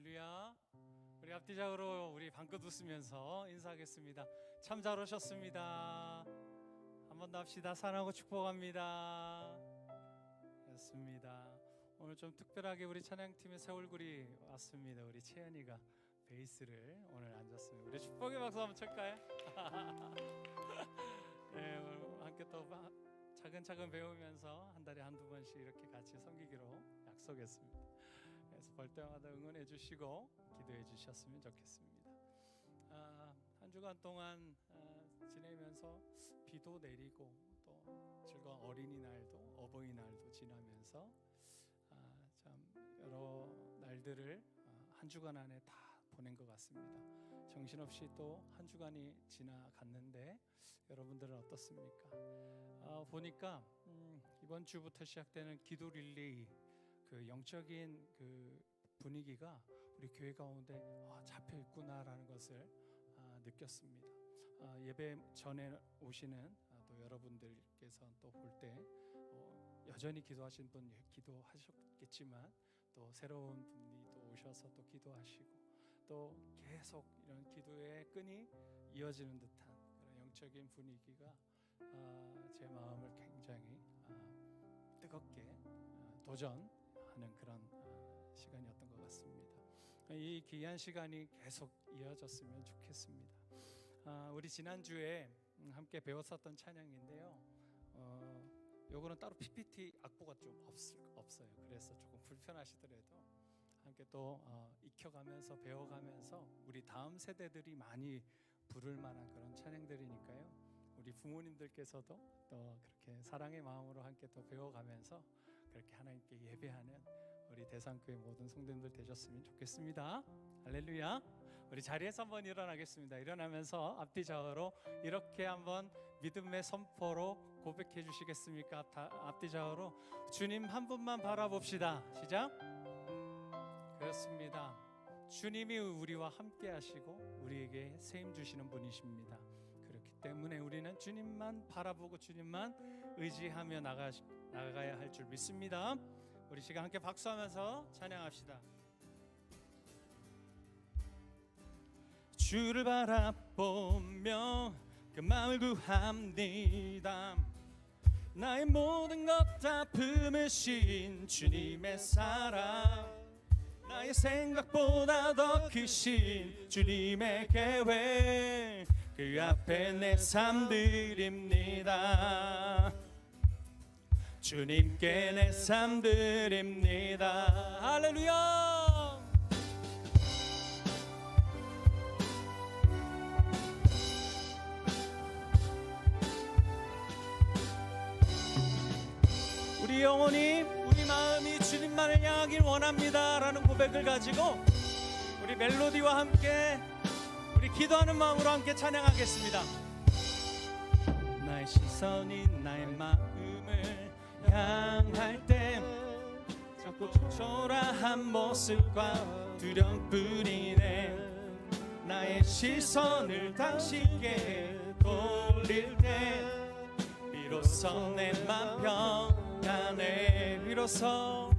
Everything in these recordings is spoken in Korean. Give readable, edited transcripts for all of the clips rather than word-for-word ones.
할렐루야. 우리 앞뒤적으로 우리 방긋 웃으면서 인사하겠습니다. 참 잘 오셨습니다. 한 번 더 합시다. 사랑하고 축복합니다. 였습니다. 오늘 좀 특별하게 우리 찬양팀의 새 얼굴이 왔습니다. 우리 채연이가 베이스를 오늘 앉았습니다. 우리 축복의 박수 한번 칠까요? 네, 오늘 함께 또 차근차근 배우면서 한 달에 한두 번씩 이렇게 같이 섬기기로 약속했습니다. 그래서 볼 때마다 응원해 주시고 기도해 주셨으면 좋겠습니다. 한 주간 동안 지내면서 비도 내리고 또 즐거운 어린이날도 어버이날도 지나면서 참 여러 날들을 한 주간 안에 다 보낸 것 같습니다. 정신없이 또 한 주간이 지나갔는데 여러분들은 어떻습니까? 보니까 이번 주부터 시작되는 기도 릴레이 그 영적인 그 분위기가 우리 교회 가운데 잡혀 있구나라는 것을 느꼈습니다. 예배 전에 오시는 또 여러분들께서 또 볼 때 여전히 기도하신 분 기도하셨겠지만 또 새로운 분이 또 오셔서 또 기도하시고 또 계속 이런 기도의 끈이 이어지는 듯한 그런 영적인 분위기가 제 마음을 굉장히 뜨겁게 도전하는 그런 시간이었던 것 같습니다. 이 귀한 시간이 계속 이어졌으면 좋겠습니다. 우리 지난주에 함께 배웠었던 찬양인데요. 요거는 따로 PPT 악보가 좀 없어요. 그래서 조금 불편하시더라도 함께 또 익혀가면서 배워가면서 우리 다음 세대들이 많이 부를 만한 그런 찬양들이니까요. 우리 부모님들께서도 또 그렇게 사랑의 마음으로 함께 또 배워가면서 그렇게 하나님께 예배하는 우리 대상교회 모든 성도님들 되셨으면 좋겠습니다. 할렐루야. 우리 자리에서 한번 일어나겠습니다. 일어나면서 앞뒤 좌우로 이렇게 한번 믿음의 선포로 고백해 주시겠습니까? 앞뒤 좌우로 주님 한 분만 바라봅시다. 시작. 그렇습니다. 주님이 우리와 함께 하시고 우리에게 세임 주시는 분이십니다. 그렇기 때문에 우리는 주님만 바라보고 주님만 의지하며 나가야 할 줄 믿습니다. 우리 시간 함께 박수하면서 찬양합시다. 주를 바라보며 그 마음을 구합니다. 나의 모든 것 다 품으신 주님의 사랑, 나의 생각보다 더 크신 주님의 계획, 그 앞에 내 삶 드립니다. 주님께 내 삶 드립니다. 할렐루야. 우리 영혼이 우리 마음이 주님만을 향하길 원합니다 라는 고백을 가지고 우리 멜로디와 함께 우리 기도하는 마음으로 함께 찬양하겠습니다. 나의 시선이 나의 마음을 향할 때 자꾸 초라한 모습과 두려움뿐이네. 나의 시선을 당신께 돌릴 때 비로소 내 맘 평안해. 비로소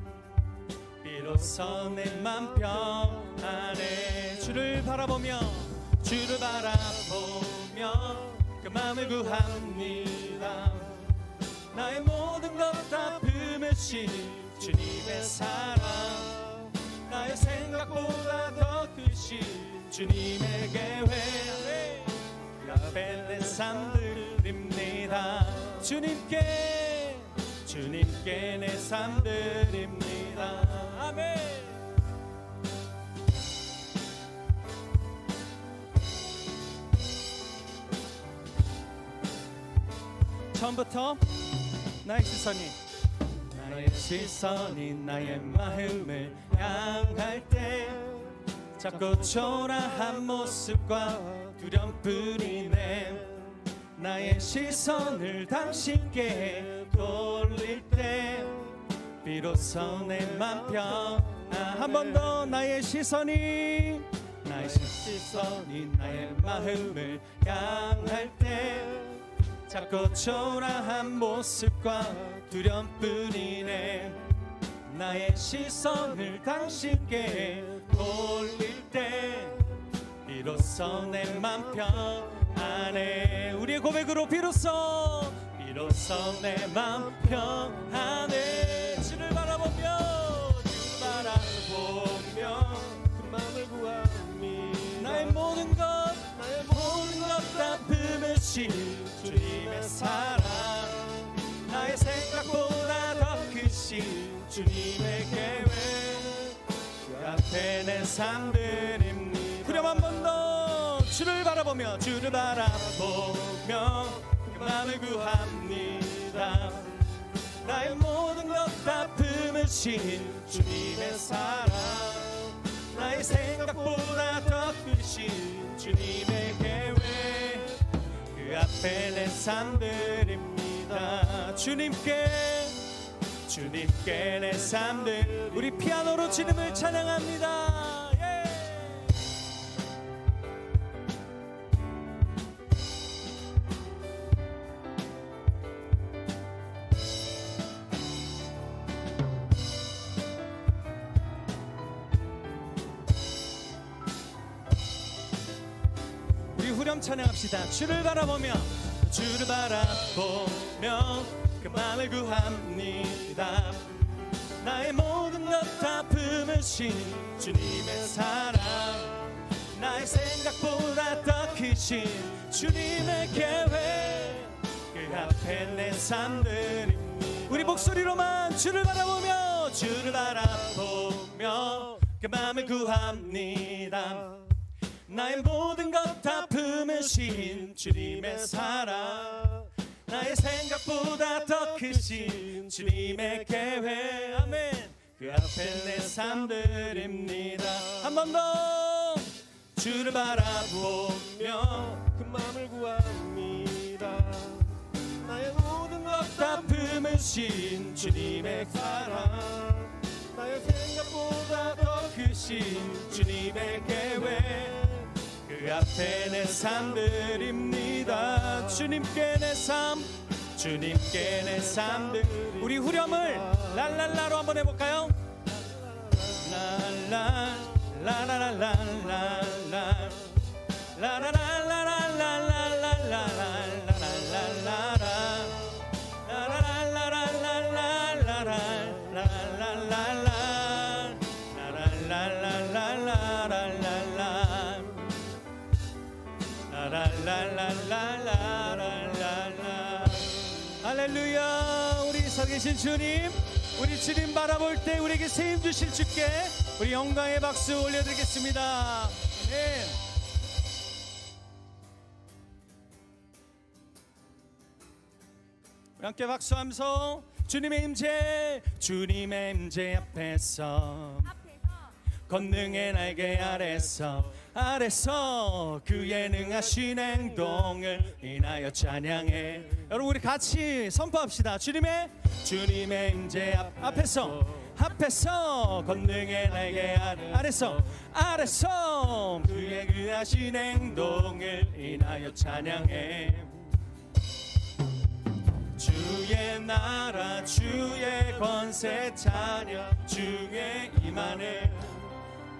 내 맘 평안해. 주를 바라보며 그 마음을 구합니다. 나의 모든 것 다 품으신 주님의 사랑, 나의 생각보다 더 크신 주님의 계획, 그 앞에 내 삶 드립니다. 주님께 내 삶 드립니다. 아멘. 처음부터 나의 시선이 나의 마음을 향할 때 자꾸 초라한 모습과 두려움뿐이네. 나의 시선을 당신께 돌릴 때 비로소 내 맘 평안. 한 번 더. 나의 시선이 나의 마음을 향할 때 자꾸 초라한 모습과 두려움뿐이네. 나의 시선을 당신께 돌릴 때 비로소 내 맘 평안해. 우리의 고백으로 비로소 내 맘 평안해. 주를 바라보며 그 맘을 구합니다. 나의 모든 것 다 품으신 주님의 사랑, 나의 생각보다 더 크신 주님의 계획, 그 앞에 내 삶 드립니다. 후렴 한 번 더. 주를 바라보며 그 맘을 구합니다. 나의 모든 것 다 품으신 주님의 사랑, 나의 생각보다 더 크신 주님의 계획, 그 앞에 내 삶 드립니다. 주님께 내 삶들. 우리 피아노로 주님을 찬양합니다. 예. 후렴 찬양합시다. 주를 바라보며 그 맘을 구합니다. 나의 모든 것 다 품으신 주님의 사랑, 나의 생각보다 더 크신 주님의 계획, 그 앞에 내 삶 드립니다. 우리 목소리로만 주를 바라보며 그 맘을 구합니다. 나의 모든 것 다 품으신 주님의 사랑, 나의 생각보다 더 크신 주님의 계획, 아멘. 그 앞에 내 삶 드립니다. 한 번 더. 주를 바라보며 그 맘을 구합니다. 나의 모든 것 다 품으신 주님의 사랑, 나의 생각보다 더 크신 주님의 계획, 그 앞에 내 삶 드립니다. 주님께 내 삶 우리 후렴을 랄랄라로 한번 해볼까요? 랄라 라라라라라라 할렐루야. 우리 살아계신 주님, 우리 주님 바라볼 때 우리에게 세임 주실 주께 우리 영광의 박수 올려드리겠습니다. 네. 우리 함께 박수하면서 주님의 임재 앞에서 권능의 날개 아래서 그의 능하신 행동을 인하여 찬양해. 여러분 우리 같이 선포합시다. 주님의 임재 앞에서 권능의 날개 아래서 그의 능하신 행동을 인하여 찬양해. 주의 나라 주의 권세 찬양 중에 임하네.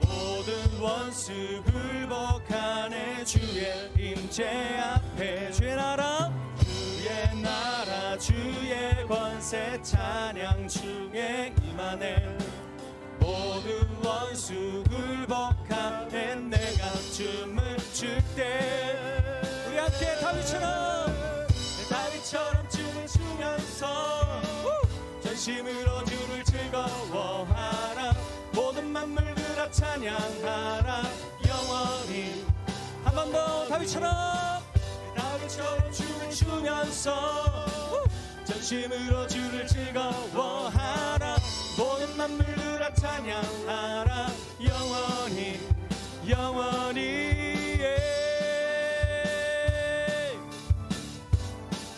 모든 원수 굴복하네. 주의 임재 앞에 주의 나라 주의 권세 찬양 중에 임하네. 모든 원수 굴복하네. 내가 춤을 출 때 우리 함께 다윗처럼 춤을 추면서 전심으로 주를 즐거워하라. 모든 만물들아 찬양하라. 영원히. 한 번 더. 다윗처럼 춤을 추면서 전심으로 주를 즐거워하라. 모든 만물들아 찬양하라. 영원히.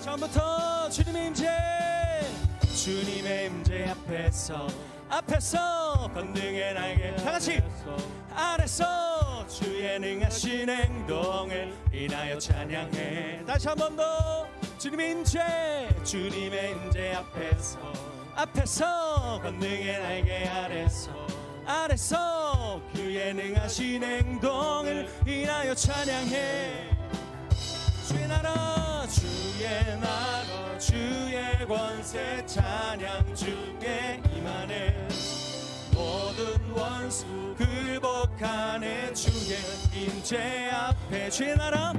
처음부터 주님의 임재 앞에서 권능의 날개 다같이 아래서 주의 능하신 행동을 인하여 찬양해. 다시 한 번 더. 주님의 임재 앞에서 권능의 날개 아래서 아래서 그의 능하신 행동을 인하여 찬양해. 주의 나라 주의 나라 주의 권세 찬양 중에 임하네. 모든 원수 굴복하네. 주의 임재 앞에 주의 나라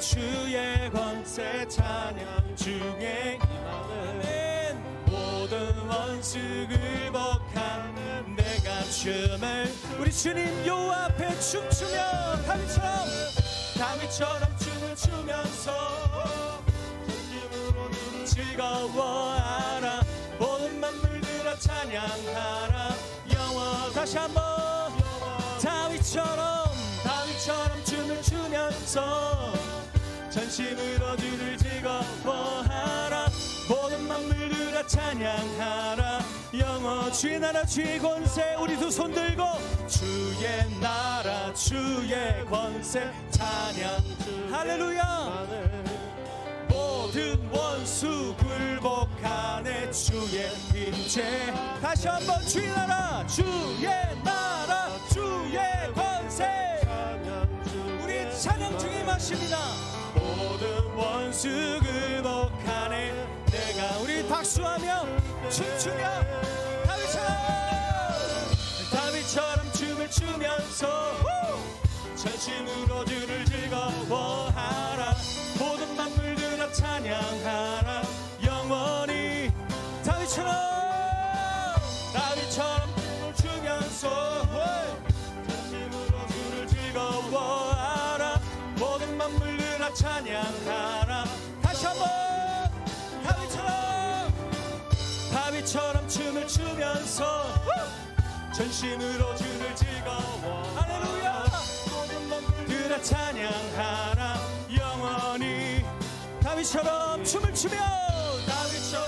주의 권세 찬양 중에 임하네. 모든 원수 굴복하는 내가 춤을 우리 주님 요 앞에 춤추며 다윗처럼 춤을 추면서 즐거워하라. 모든 만물들아 찬양하라. 영원 다시 한번 다윗처럼 춤을 추면서 전심으로 주를 즐거워하라. 모든 만물들아 찬양하라. 영원 주의 나라 주의 권세 우리 두 손 들고 주의 나라 주의 권세 찬양 할렐루야. 모든 원수 굴복하네. 주의 임재 다시 한번 주의 나라 주의 권세 우리 찬양 중에 마십니다. 모든 원수 굴복하네. 내가 우리 박수하며 춤추며 다윗처럼 춤을 추면서 전심으로 주를 즐거워하라. 모든 만물들아 찬양하라. 영원히 다윗처럼 춤을 추면서 전심으로 주를 즐거워하라. 모든 만물들아 찬양하라. 다시 한번 다윗처럼 춤을 추면서 전심으로 주를 즐거워 할렐루야. 모든 만물들아 찬양하라. 영원히 다윗처럼 춤을 추면서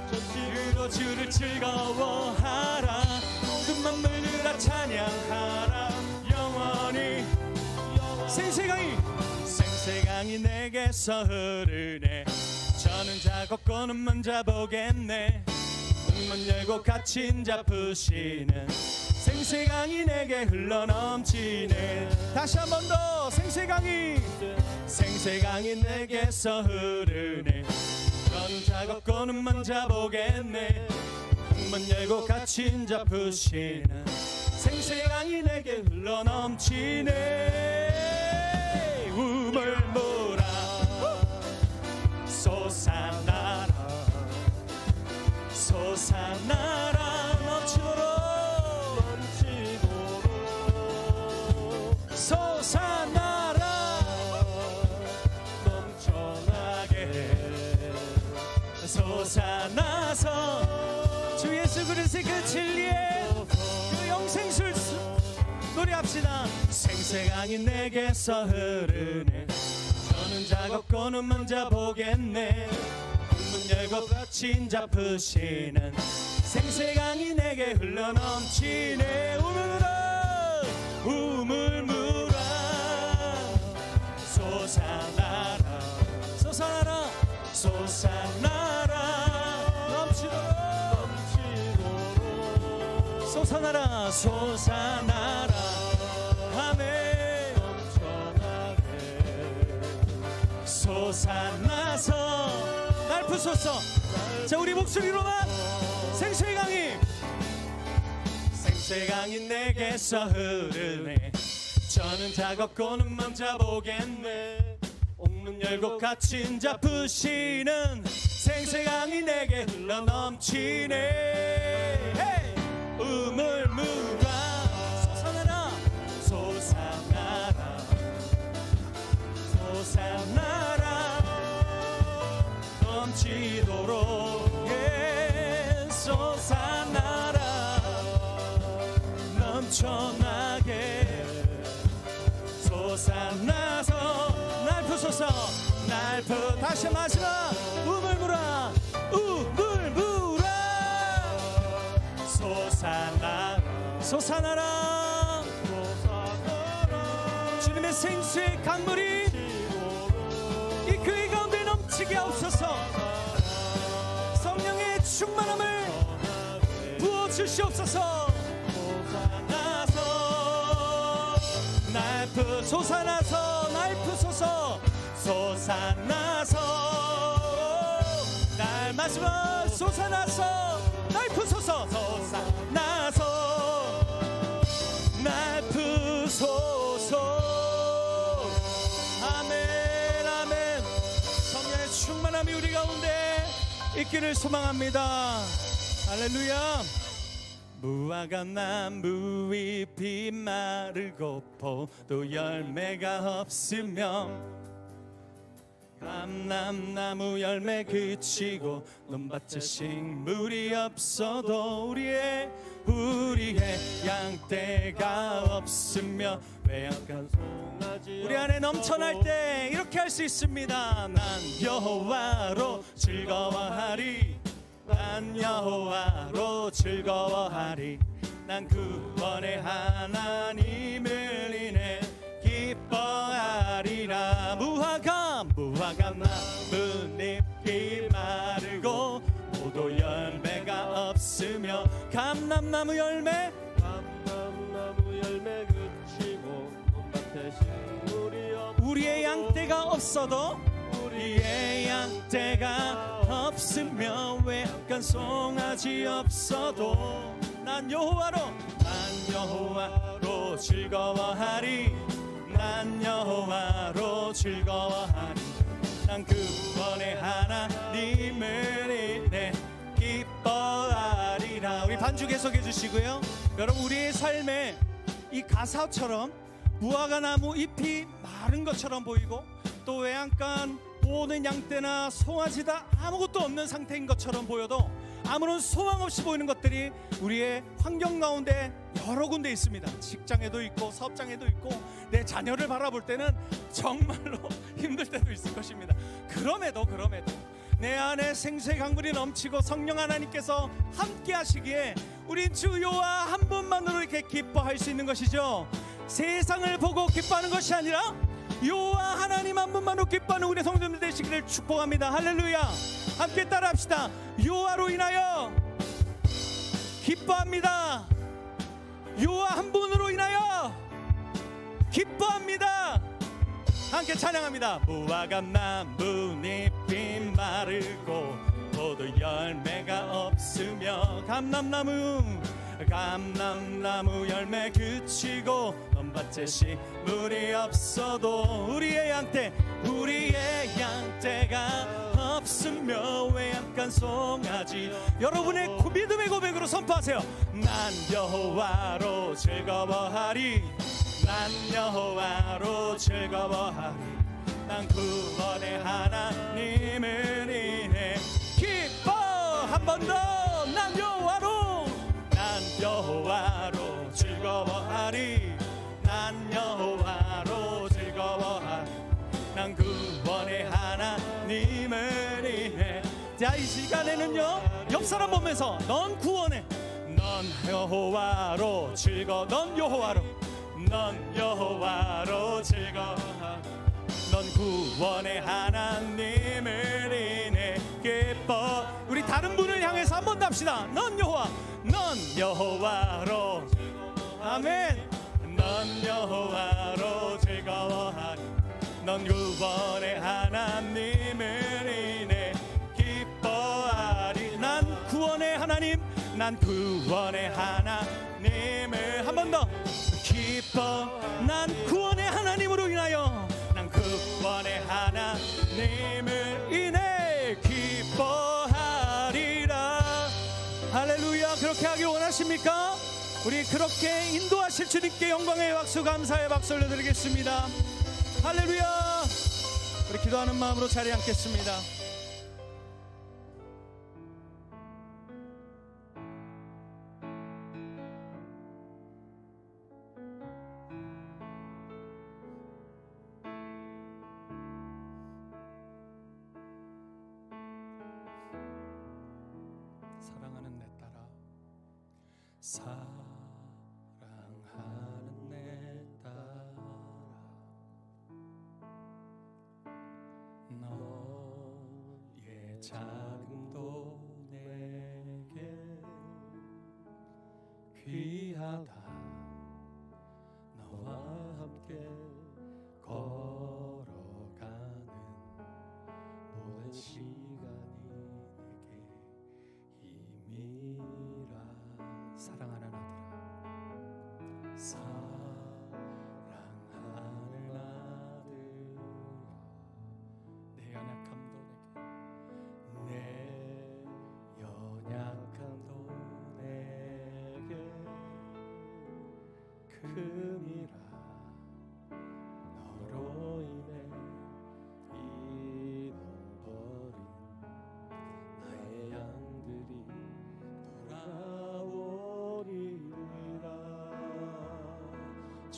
전심으로 주를 즐거워하라. 모든 만물들아 찬양하라. 영원히 생새강이 내게서 흐르네. 저는 작업고는 먼저 보겠네. 문만 열고 갇힌 자 푸시는 생새강이 내게 흘러넘치네. 다시 한 번 더 생새강이 내게서 흐르네. 저는 작업고는 먼저 보겠네. 문만 열고 갇힌 자 푸시는 생새강이 내게 흘러넘치네. 우물물아 솟아나라 넘치도록 솟아나라 넘쳐나게 솟아나서 주 예수 그리스도의 그 진리의 그 영생술 노래합시다. 생새강이 내게서 흐르네. 저는 작업고는 먼저 보겠네. 문 열고 갇힌 자 푸시는 생새강이 내게 흘러넘치네. 우물물아 솟아나라 넘치도록 솟아나라 아멘. 솟아나서 날 부소서. 자 우리 목소리로만 생새강이 내게서 흐르네. 저는 작업고는 먼저 보겠네. 옥문 열고 갇힌 자 푸시는 생새강이 내게 흘러넘치네. hey! 우물물아 솟아나라 넘치도록 솟아나라 넘쳐나게 솟아나서 날 부소서 다시 마지막 우물물아 솟아나라 주님의 생수의 강물이 이 교회 가운데 넘치게 하옵소서. 성령의 충만함을 부어주시옵소서. 솟아나서 날푸소서. 솟아나서 날 마시며 솟아나서 날푸소서. 솟아나서 날푸소서. 아멘 아멘. 성령의 충만함이 우리 가운데 있기를 소망합니다. 할렐루야. 무화과 나무 잎이 마르고 포도 열매가 없으면 감람나무 열매 그치고 논밭에 식물이 없어도 우리의 양떼가 없으며 외양간 우리 안에 넘쳐날 때 이렇게 할 수 있습니다. 난 여호와로 즐거워하리. 난 여호와로 즐거워하리. 난 구원의 하나님을 인해 기뻐하리라. 무화과 나뭇잎이 마르고 포도 열매가 없으며 감람나무 열매 그치고 논밭에 식물이 우리의 양떼가 없어도 우리의 양떼가 없으며 외양간 송아지 없어도 난 여호와로 즐거워하리. 난 여호와로 즐거워하리. 난 구원의 하나님을 인해 기뻐하리라. 우리 반주 계속해 주시고요. 여러분, 우리의 삶에 이 가사처럼 무화과 나무 잎이 마른 것처럼 보이고 또 외양간 모든 양떼나 송아지다 아무것도 없는 상태인 것처럼 보여도 아무런 소망 없이 보이는 것들이 우리의 환경 가운데 여러 군데 있습니다. 직장에도 있고 사업장에도 있고 내 자녀를 바라볼 때는 정말로 힘들 때도 있을 것입니다. 그럼에도 내 안에 생수의 강물이 넘치고 성령 하나님께서 함께 하시기에 우린 주 여호와 한 분만으로 이렇게 기뻐할 수 있는 것이죠. 세상을 보고 기뻐하는 것이 아니라 여호와 하나님 한 분만으로 기뻐하는 우리 성도님들 되시기를 축복합니다. 할렐루야. 함께 따라합시다. 여호와로 인하여 기뻐합니다. 여호와 한 분으로 인하여 기뻐합니다. 함께 찬양합니다. 무화과 나뭇잎이 마르고 포도 열매가 없으며 감람나무 열매 그치고 논밭에 식물이 없어도 우리의 양떼가 없으며 외양간 송아지. 여러분의 믿음의 고백으로 선포하세요. 난 여호와로 즐거워하리. 난 여호와로 즐거워하리. 난 구원의 하나님을 인해 기뻐. 한 번 더. 난 여호와로 즐거워하리. 난 여호와로 즐거워하리. 난 구원의 하나님을 인해. 자, 이 시간에는요 옆 사람 보면서 넌 구원해. 넌 여호와로 넌 여호와로 즐거워하리. 넌 구원의 하나님을 인해 기뻐. 우리 다른 분을 향해서 한 번 더 합시다. 넌 여호와로 아멘. 넌 여호와로 즐거워하리. 넌 구원의 하나님을 인해 기뻐하리. 난 구원의 하나님을 한 번 더 기뻐. 난 구원의 하나님으로 인하여 난 구원의 하나님을 인해 기뻐하리라. 할렐루야. 그렇게 하길 원하십니까? 우리 그렇게 인도하실 주님께 영광의 박수, 감사의 박수 올려드리겠습니다. 할렐루야. 우리 기도하는 마음으로 자리에 앉겠습니다. 사랑하는 내 딸아, 사랑하는 내 딸아, 너의 자금도 내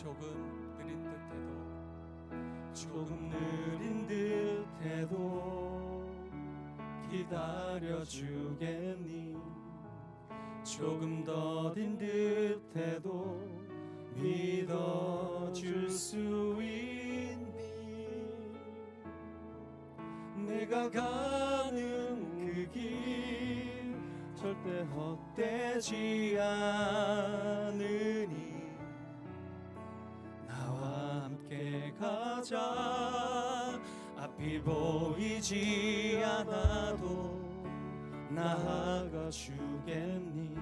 조금 느린 듯해도 조금 느린 듯해도 기다려 주겠니? 조금 더딘 듯해도 믿어줄 수 있니? 내가 가는 그 길 절대 헛되지 않으니 나와 함께 가자. 앞이 보이지 않아도 나아가 주겠니?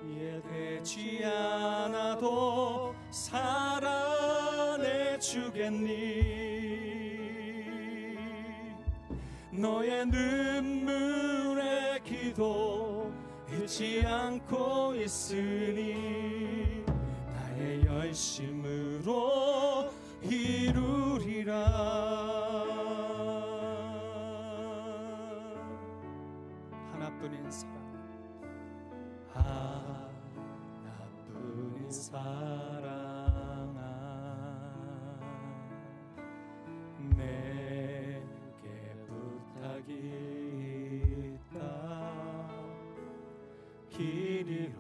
이해되지 않아도 사랑해 주겠니? 너의 눈물의 기도 잊지 않고 있으니 나의 열심으로 이루리라. 하나뿐인 사랑, 하나뿐인 사랑아, 내게 부탁이 있다. 길 잃어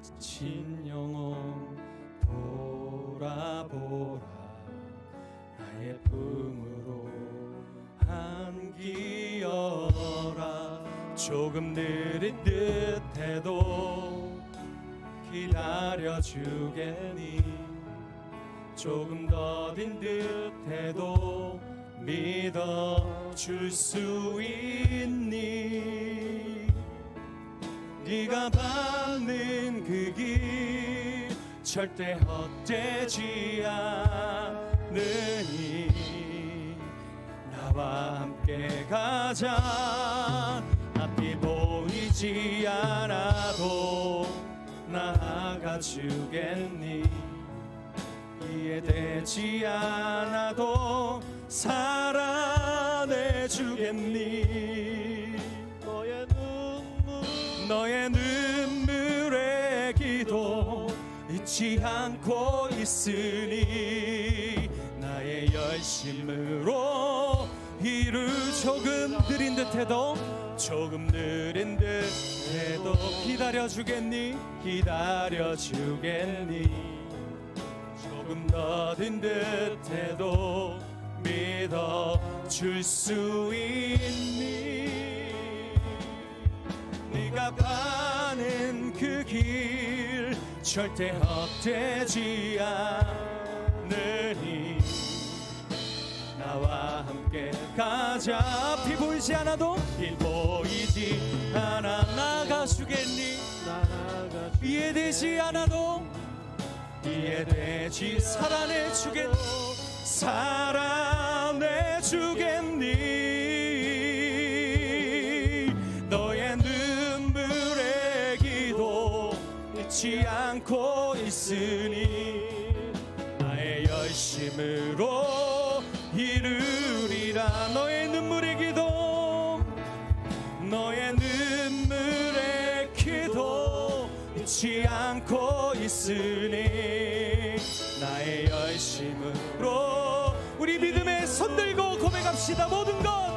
지친 영혼 보라보라. 나의 품으로 안기어라. 조금 느린 듯해도 기다려 주겠니? 조금 더딘 듯해도 믿어줄 수 있니? 네가 받는 그 길 절대 헛되지 않으니 나와 함께 가자. 앞이 보이지 않아도 나아가 주겠니? 이해되지 않아도 사랑해 주겠니? 너의 눈물의 기도 잊지 않고 있으니 나의 열심으로 조금 느린 듯해도 기다려 주겠니? 기다려 주겠니? 조금 더딘 듯해도 믿어줄 수 있니? 네가 가는 그 길 절대 헛되지 않으니 나와 함께 가자. 앞이 보이지 않아도 길 보이지 않아 나가 주겠니? 이해되지 않아도 이해되지 사랑해 주겠니? 사랑해 주겠니? 너의 눈물의 기도 잊지 않고 있으니 나의 열심으로 이루리라. 너의 눈물의 기도 너의 눈물의 기도 잊지 않고 있으니 나의 열심으로 우리 믿음의 손 들고 고백합시다. 모든 것이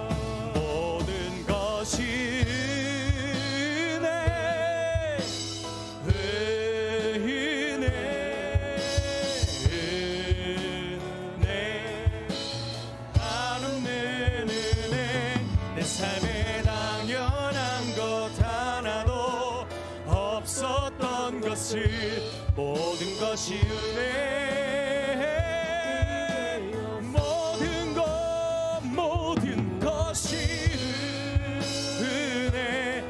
내 삶에 당연한 것 하나도 없었던 것을 모든 것이 은혜 모든 것이 은혜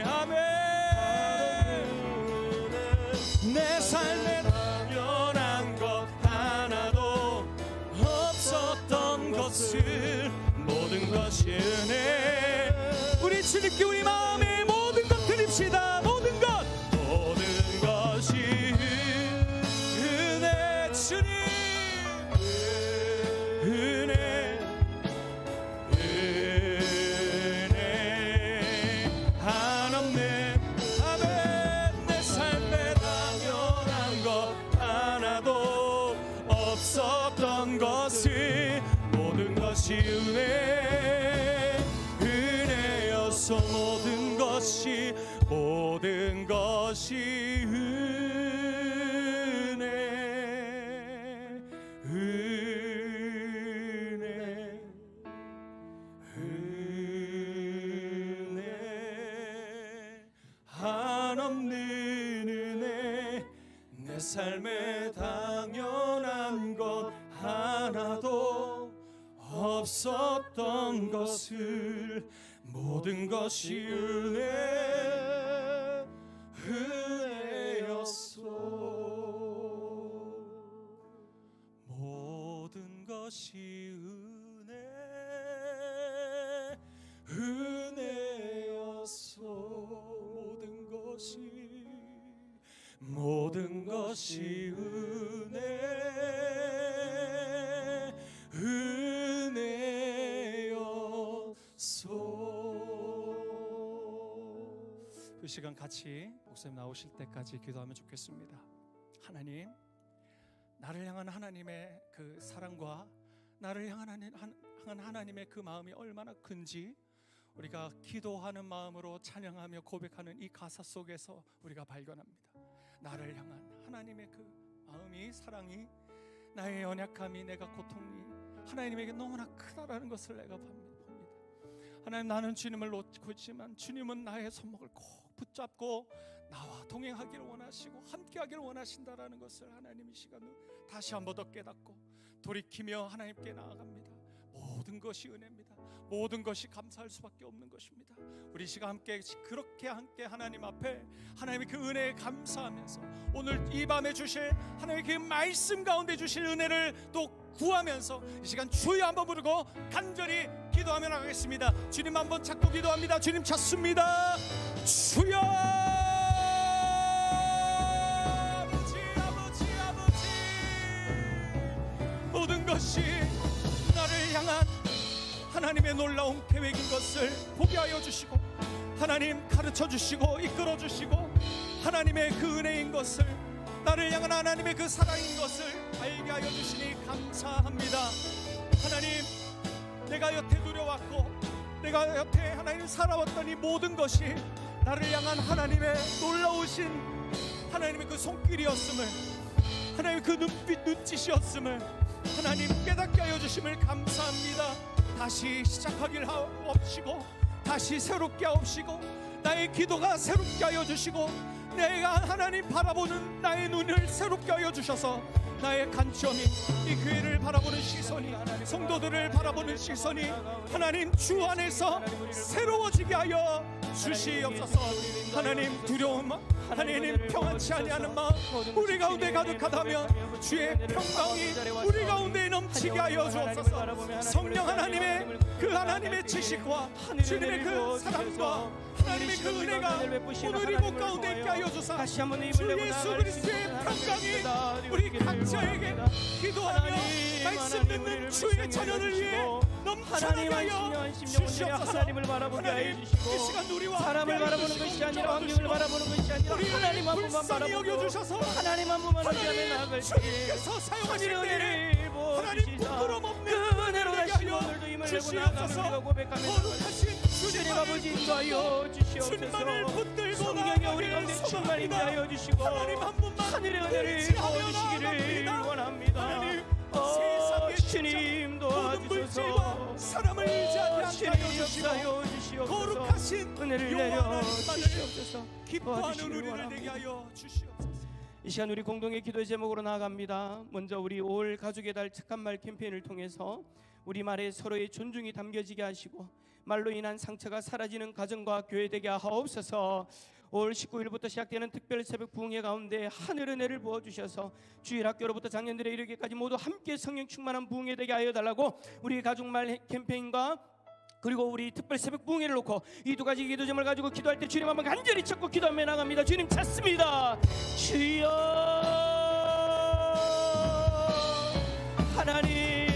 아멘. 내 삶에 당연한 것 하나도 없었던 것을 모든 것이 은혜. 우리 주님께 우리 마음의 모든 것 드립시다. 모든 것이 은혜. 주님 은혜 것이 모든 것이 은혜 한없는 은혜 내 삶에 당연한 것 하나도 없었던 것을 모든 것이 은혜였어 모든 것이 은혜였어 모든 것이 은혜였어. 그 시간 같이 목사님 나오실 때까지 기도하면 좋겠습니다. 하나님, 나를 향한 하나님의 그 사랑과 나를 향한 하나님의 그 마음이 얼마나 큰지 우리가 기도하는 마음으로 찬양하며 고백하는 이 가사 속에서 우리가 발견합니다. 나를 향한 하나님의 그 마음이, 사랑이, 나의 연약함이, 내가 고통이 하나님에게 너무나 크다라는 것을 내가 봅니다. 하나님, 나는 주님을 놓고 있지만 주님은 나의 손목을 꼭 붙잡고 나와 동행하기를 원하시고 함께하기를 원하신다라는 것을 하나님 이 시간에 다시 한 번 더 깨닫고 돌이키며 하나님께 나아갑니다. 모든 것이 은혜입니다. 모든 것이 감사할 수밖에 없는 것입니다. 우리 시간 함께 그렇게 함께 하나님 앞에 하나님의 그 은혜에 감사하면서 오늘 이 밤에 주실 하나님의 그 말씀 가운데 주실 은혜를 또 구하면서 이 시간 주여 한번 부르고 간절히 기도하며 나가겠습니다. 주님 한번 찾고 기도합니다. 주님 찾습니다. 주여 아버지 모든 것이 나를 향한 하나님의 놀라운 계획인 것을 보게 하여 주시고 하나님 가르쳐 주시고 이끌어 주시고 하나님의 그 은혜인 것을 나를 향한 하나님의 그 사랑인 것을 알게 하여 주시니 감사합니다. 하나님, 내가 여태 누려왔고 내가 여태 하나님 살아왔던 이 모든 것이 나를 향한 하나님의 놀라우신 하나님의 그 손길이었음을 하나님의 그 눈짓이었음을 하나님 깨닫게 하여 주심을 감사합니다. 다시 시작하길 하옵시고 다시 새롭게 하옵시고 나의 기도가 새롭게 하여 주시고 내가 하나님 바라보는 나의 눈을 새롭게 하여 주셔서 나의 관점이 이 교회를 바라보는 시선이 성도들을 바라보는 시선이 하나님 주 안에서 새로워지게 하여 주시옵소서. 하나님 두려움 하나님 평안치 아니하는 마음 우리 가운데 가득하다면 주의 평강이 우리 가운데 넘치게 하여 주옵소서. 성령 하나님의 그 하나님의 지식과 주님의 그 사랑과 하나님의 그 은혜가 오늘 이곳 가운데 있게 하여 주사 주 예수 그리스도의 평강이 우리 각자에게 기도하며 말씀 듣는 주의 자녀를 위해 넘쳐나게 하여 주시옵소서. 하나님을 바라보게 하여 주시고 이 시간 우리와 사람을 바라보는 것이 아니라 환경을 바라보는 것이 아니라 하나님 한 분만 바라보고 하나님 한 분만 의지하며 나아갈 때 하늘의 은혜를 부어주시사 그 은혜로 다시 오늘도 힘을 내고 나아가는 우리가 고백하며 주님 아버지 인도하여 주시옵소서. 성령이 우리 가운데 충만히 임하여 주시고 하늘의 은혜를 부어주시기를 원합니다. 주님 도와주소서. 사람을 의지하지 않게 하여 주시옵소서. 거룩하신 은혜를 내려 주시옵소서. 기뻐하는 우리를 되게 하여 주시옵소서. 이 시간 우리 공동의 기도의 제목으로 나아갑니다. 먼저 우리 올 가족의 달 착한 말 캠페인을 통해서 우리 말에 서로의 존중이 담겨지게 하시고 말로 인한 상처가 사라지는 가정과 교회 되게 하옵소서. 올 19일부터 시작되는 특별 새벽 부흥회 가운데 하늘 은혜를 부어주셔서 주일학교로부터 작년들에 이르기까지 모두 함께 성령 충만한 부흥회 되게 하여 달라고 우리 가족말 캠페인과 그리고 우리 특별 새벽 부흥회를 놓고 이 두 가지 기도점을 가지고 기도할 때 주님 한번 간절히 찾고 기도하며 나갑니다. 주님 찾습니다. 주여 하나님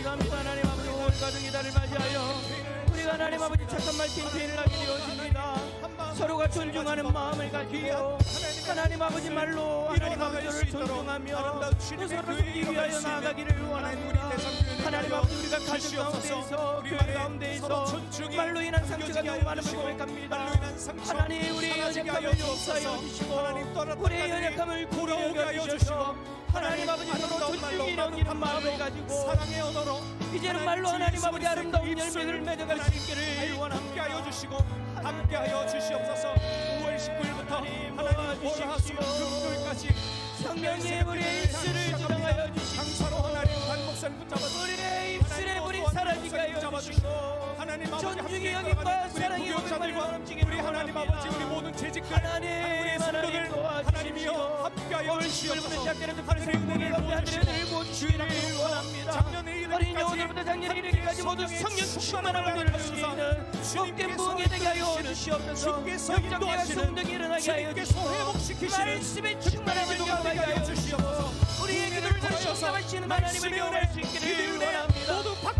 감사합니다. 하나님 아버지 올 가정의 달을 맞이하여 우리가 하나님 아버지 착한 말 캠페인을 하게 되어집니다. 서로가 존중하는 마음을 가지고 하나님 아버지 말로 하나님 아버지를 존중하며 또 서로 돕기 위하여 나아가기를 원합니다. 하나님 아버지 우리가 가정 가운데에서 교회 가운데에서 말로 인한 상처가 너무 많음을 고백합니다. 하나님 우리의 연약함을 용서하여 주시고 우리의 연약함을 고려하여 주셔서 하나님 아버지 서로 존중이 여기는 마음을 가지고 사랑의 언어로 이제는 말로 하나님 아버지 아름다운 열매를 맺어갈 수 있기를 함께하여 원합니다. 주시고 함께하여 주시옵소서. 5월 19일부터 하나님 월화수목 금요일까지 성령님 우리의 입술을 주장하여 주시고 강사로 하나님 한 목사님 붙잡아주시고 우리의 입술에 물이 사라지게 하여 주시고 하나님 아버지 존중의 함께 여김과 걸어가는 사랑의 우리 여김을 부교육자들과 넘치기를 우리 하나님 원합니다. 아버지 우리 모든 재직들 우리의 하나님 성도들 하나님이여 함께하여 올 10월부터 주시옵소서. 시작되는 특별한 행복의 가운데 하늘을 부어주시기를 원합니다. 작년에 어린 영혼들부터 작년 이르기까지 모두 성령 충만함을 누릴 수 있는 복된 부흥이 되게 하여 주시옵소서. 주께서 영적대가 인도하시는 성덕이 일어나게 하여 주께서 주시고 회복시키시는 말씀의 충만함을 경험하게 하여 주시옵소서. 우리의 기도를 전심당하시는 하나님을 경험할 수 있기를 원합니다.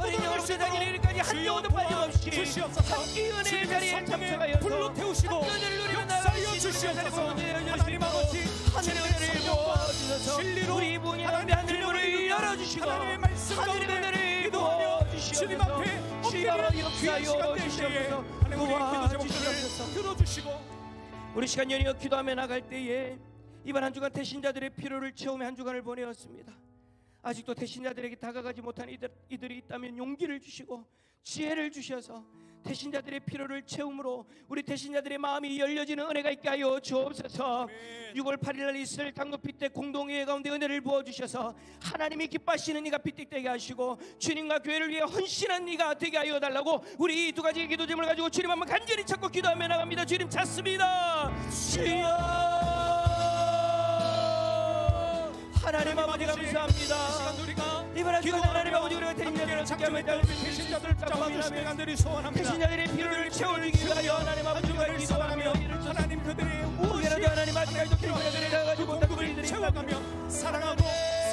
어린 영혼부터 작년 이르기까지 한 영혼도 빠짐없이 함께 은혜의 자리에 참석하여서 불로 태우시고 한전을 누리며 역사하여 나아갈 수 있는 주시옵소서. 하나님 하나님 아버지 하늘의 은혜를 부어주셔서 진리로 우리 부흥의 하나님 가운데 하늘의 문을 열어주시고 하나님의 말씀 하늘의 가운데 은혜를 기도하며 주님 부어주시옵소서. 앞에 주여 엎드리는 역사하여 귀한 시간 될 때에 주시옵소서. 하나님 우리의 기도 제목들을 도와주시옵소서. 들어주시고 우리 시간 연이어 기도하며 나갈 때에 이번 한 주간 태신자들의 피로를 채우며 한 주간을 보내었습니다. 아직도 태신자들에게 다가가지 못한 이들이 있다면 용기를 주시고 지혜를 주셔서 태신자들의 피로를 채움으로 우리 태신자들의 마음이 열려지는 은혜가 있게 하여 주옵소서. 6월 8일 날 있을 당급빛 때 공동회의 가운데 은혜를 부어주셔서 하나님이 기뻐하시는 이가 빗대게 하시고 주님과 교회를 위해 헌신한 이가 되게 하여 달라고 우리 이 두 가지 기도 제목을 가지고 주님 한번 간절히 찾고 기도하며 나갑니다. 주님 찾습니다. 주여 하나님 아버지 감사합니다. 이번 한 주간 하나님 아버지 우리가 태신자들을 어떻게 하면 태신자들을 잡아주시는 간절히 소원합니다. 태신자들의 피로를 채워주기 위하여 하나님 아버지가 기도하며 하나님 그들의 무엇이라도 하나님 아직까지도 태신자들이 나가지 못한 우리들이 채워가며 사랑하고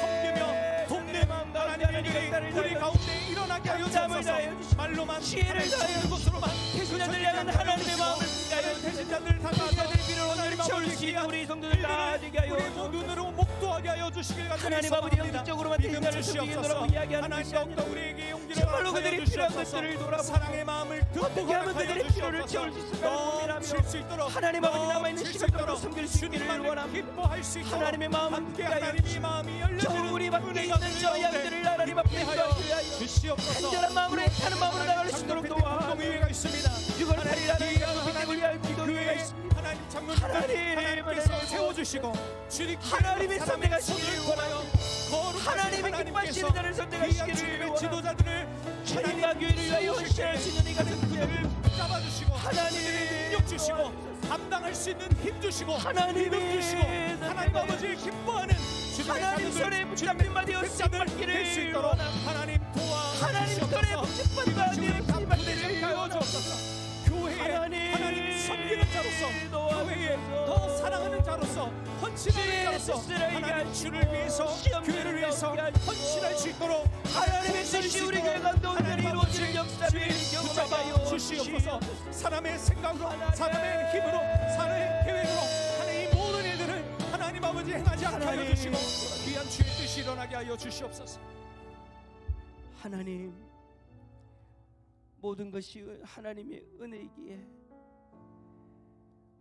섬기며 돕는 하나님의 일이 우리 가운데 일어나게 하여 주옵소서. 말로만 지혜를 다하여 것으로만 태신자들 향한 하나님의 마음을 가여 태신자들 다가가서 피로를 온전히 채울 수 있는 우리 성도들 다 되게 하여 우리 눈으로 목도하게 하여 주시길 간절히 하나님 아버지 소원합니다. 형식적으로만 믿음 태신자를 섬기게 주시옵소서. 하라고 이야기하는 하나님 것이 더욱더 아니라 우리에게 용기를 정말로 허락하여 그들이 필요한 주시옵소서. 것들을 돌아보고 사랑의 마음을 어떻게 하면 그들의 피로를 채울 수 있을까 넘칠 수 있도록 하나님 아버지 남아있는 넘칠 수 시간 동안 있도록 섬길 수 있기를 주님만을 원합니다. 기뻐할 수 있도록 하나님의 마음을 함께 붙게 하여 하나님의 마음이 열려지는 저 우리 밖에 은혜가 있는 저 양들을 하나님 앞에 하여 위하여 주시옵소서. 간절한 마음으로 애타는 마음으로 나갈 수 있도록 도와 공동회가 있습니다. 6월 8일 하나님 앞에 위하여 기도회가 있습니다. 하나님 장로님들 하나님, 하나님께서 하나님, 세워주시고 주님께 하나님이 사람의 선택하시기를 손을 원하여 거룩하신 하나님이 기뻐하시는 자를 귀한 선택하시기를 주님의 원하여 지도자들을 주님과 교회를 위하여 헌신할 수 있는 이가 되기를 잡아주시고 하나님 능력 주시고 감당할 수 있는 힘 주시고 하나님의 믿음 주시고 하나님 아버지 기뻐하는 주님의 하나님 자녀들, 손에 붙잡힌 바 되어 백자들 쓰임받기를 될수 있도록 원합니다. 하나님 도와 하나님 손에 붙잡힌 바 되어 쓰임받기를 하여 주옵소서. 교회에 하나님 섬기는 자로서 교회에 더 사랑하는 자로서 헌신하는 자로서 하나님 주를 위해서 교회를 위해서 헌신할 수 있도록 하나님의 뜻이 우리 교회 가운데 온전히 이루어지는 역사를 경험하게 하여 주시옵소서. 사람의 생각으로 사람의 힘으로 사람의 계획으로 하나님 모든 일들을 하나님 아버지 행하지 않게 하여 주시고 귀한 주의 뜻이 일어나게 하여 주시옵소서. 하나님 모든 것이 하나님의 은혜이기에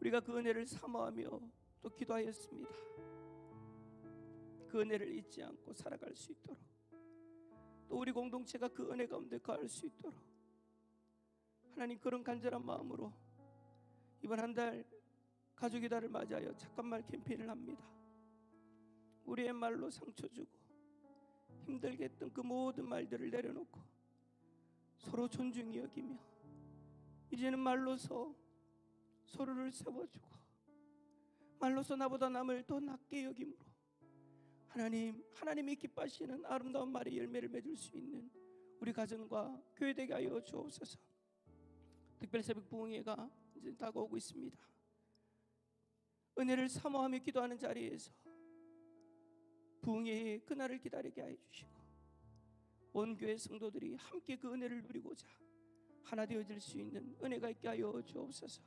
우리가 그 은혜를 사모하며 또 기도하였습니다. 그 은혜를 잊지 않고 살아갈 수 있도록 또 우리 공동체가 그 은혜 가운데 거할 수 있도록 하나님 그런 간절한 마음으로 이번 한 달 가족의 달을 맞이하여 착한 말 캠페인을 합니다. 우리의 말로 상처 주고 힘들게 했던 그 모든 말들을 내려놓고 서로 존중히 여기며 이제는 말로서 서로를 세워주고 말로서 나보다 남을 더 낮게 여김으로 하나님이 기뻐하시는 아름다운 말의 열매를 맺을 수 있는 우리 가정과 교회 되게 하여 주옵소서. 특별 새벽 부흥회가 이제 다가오고 있습니다. 은혜를 사모하며 기도하는 자리에서 부흥회의 그날을 기다리게 하여 주시고 온 교회 성도들이 함께 그 은혜를 누리고자 하나 되어질 수 있는 은혜가 있게 하여 주옵소서.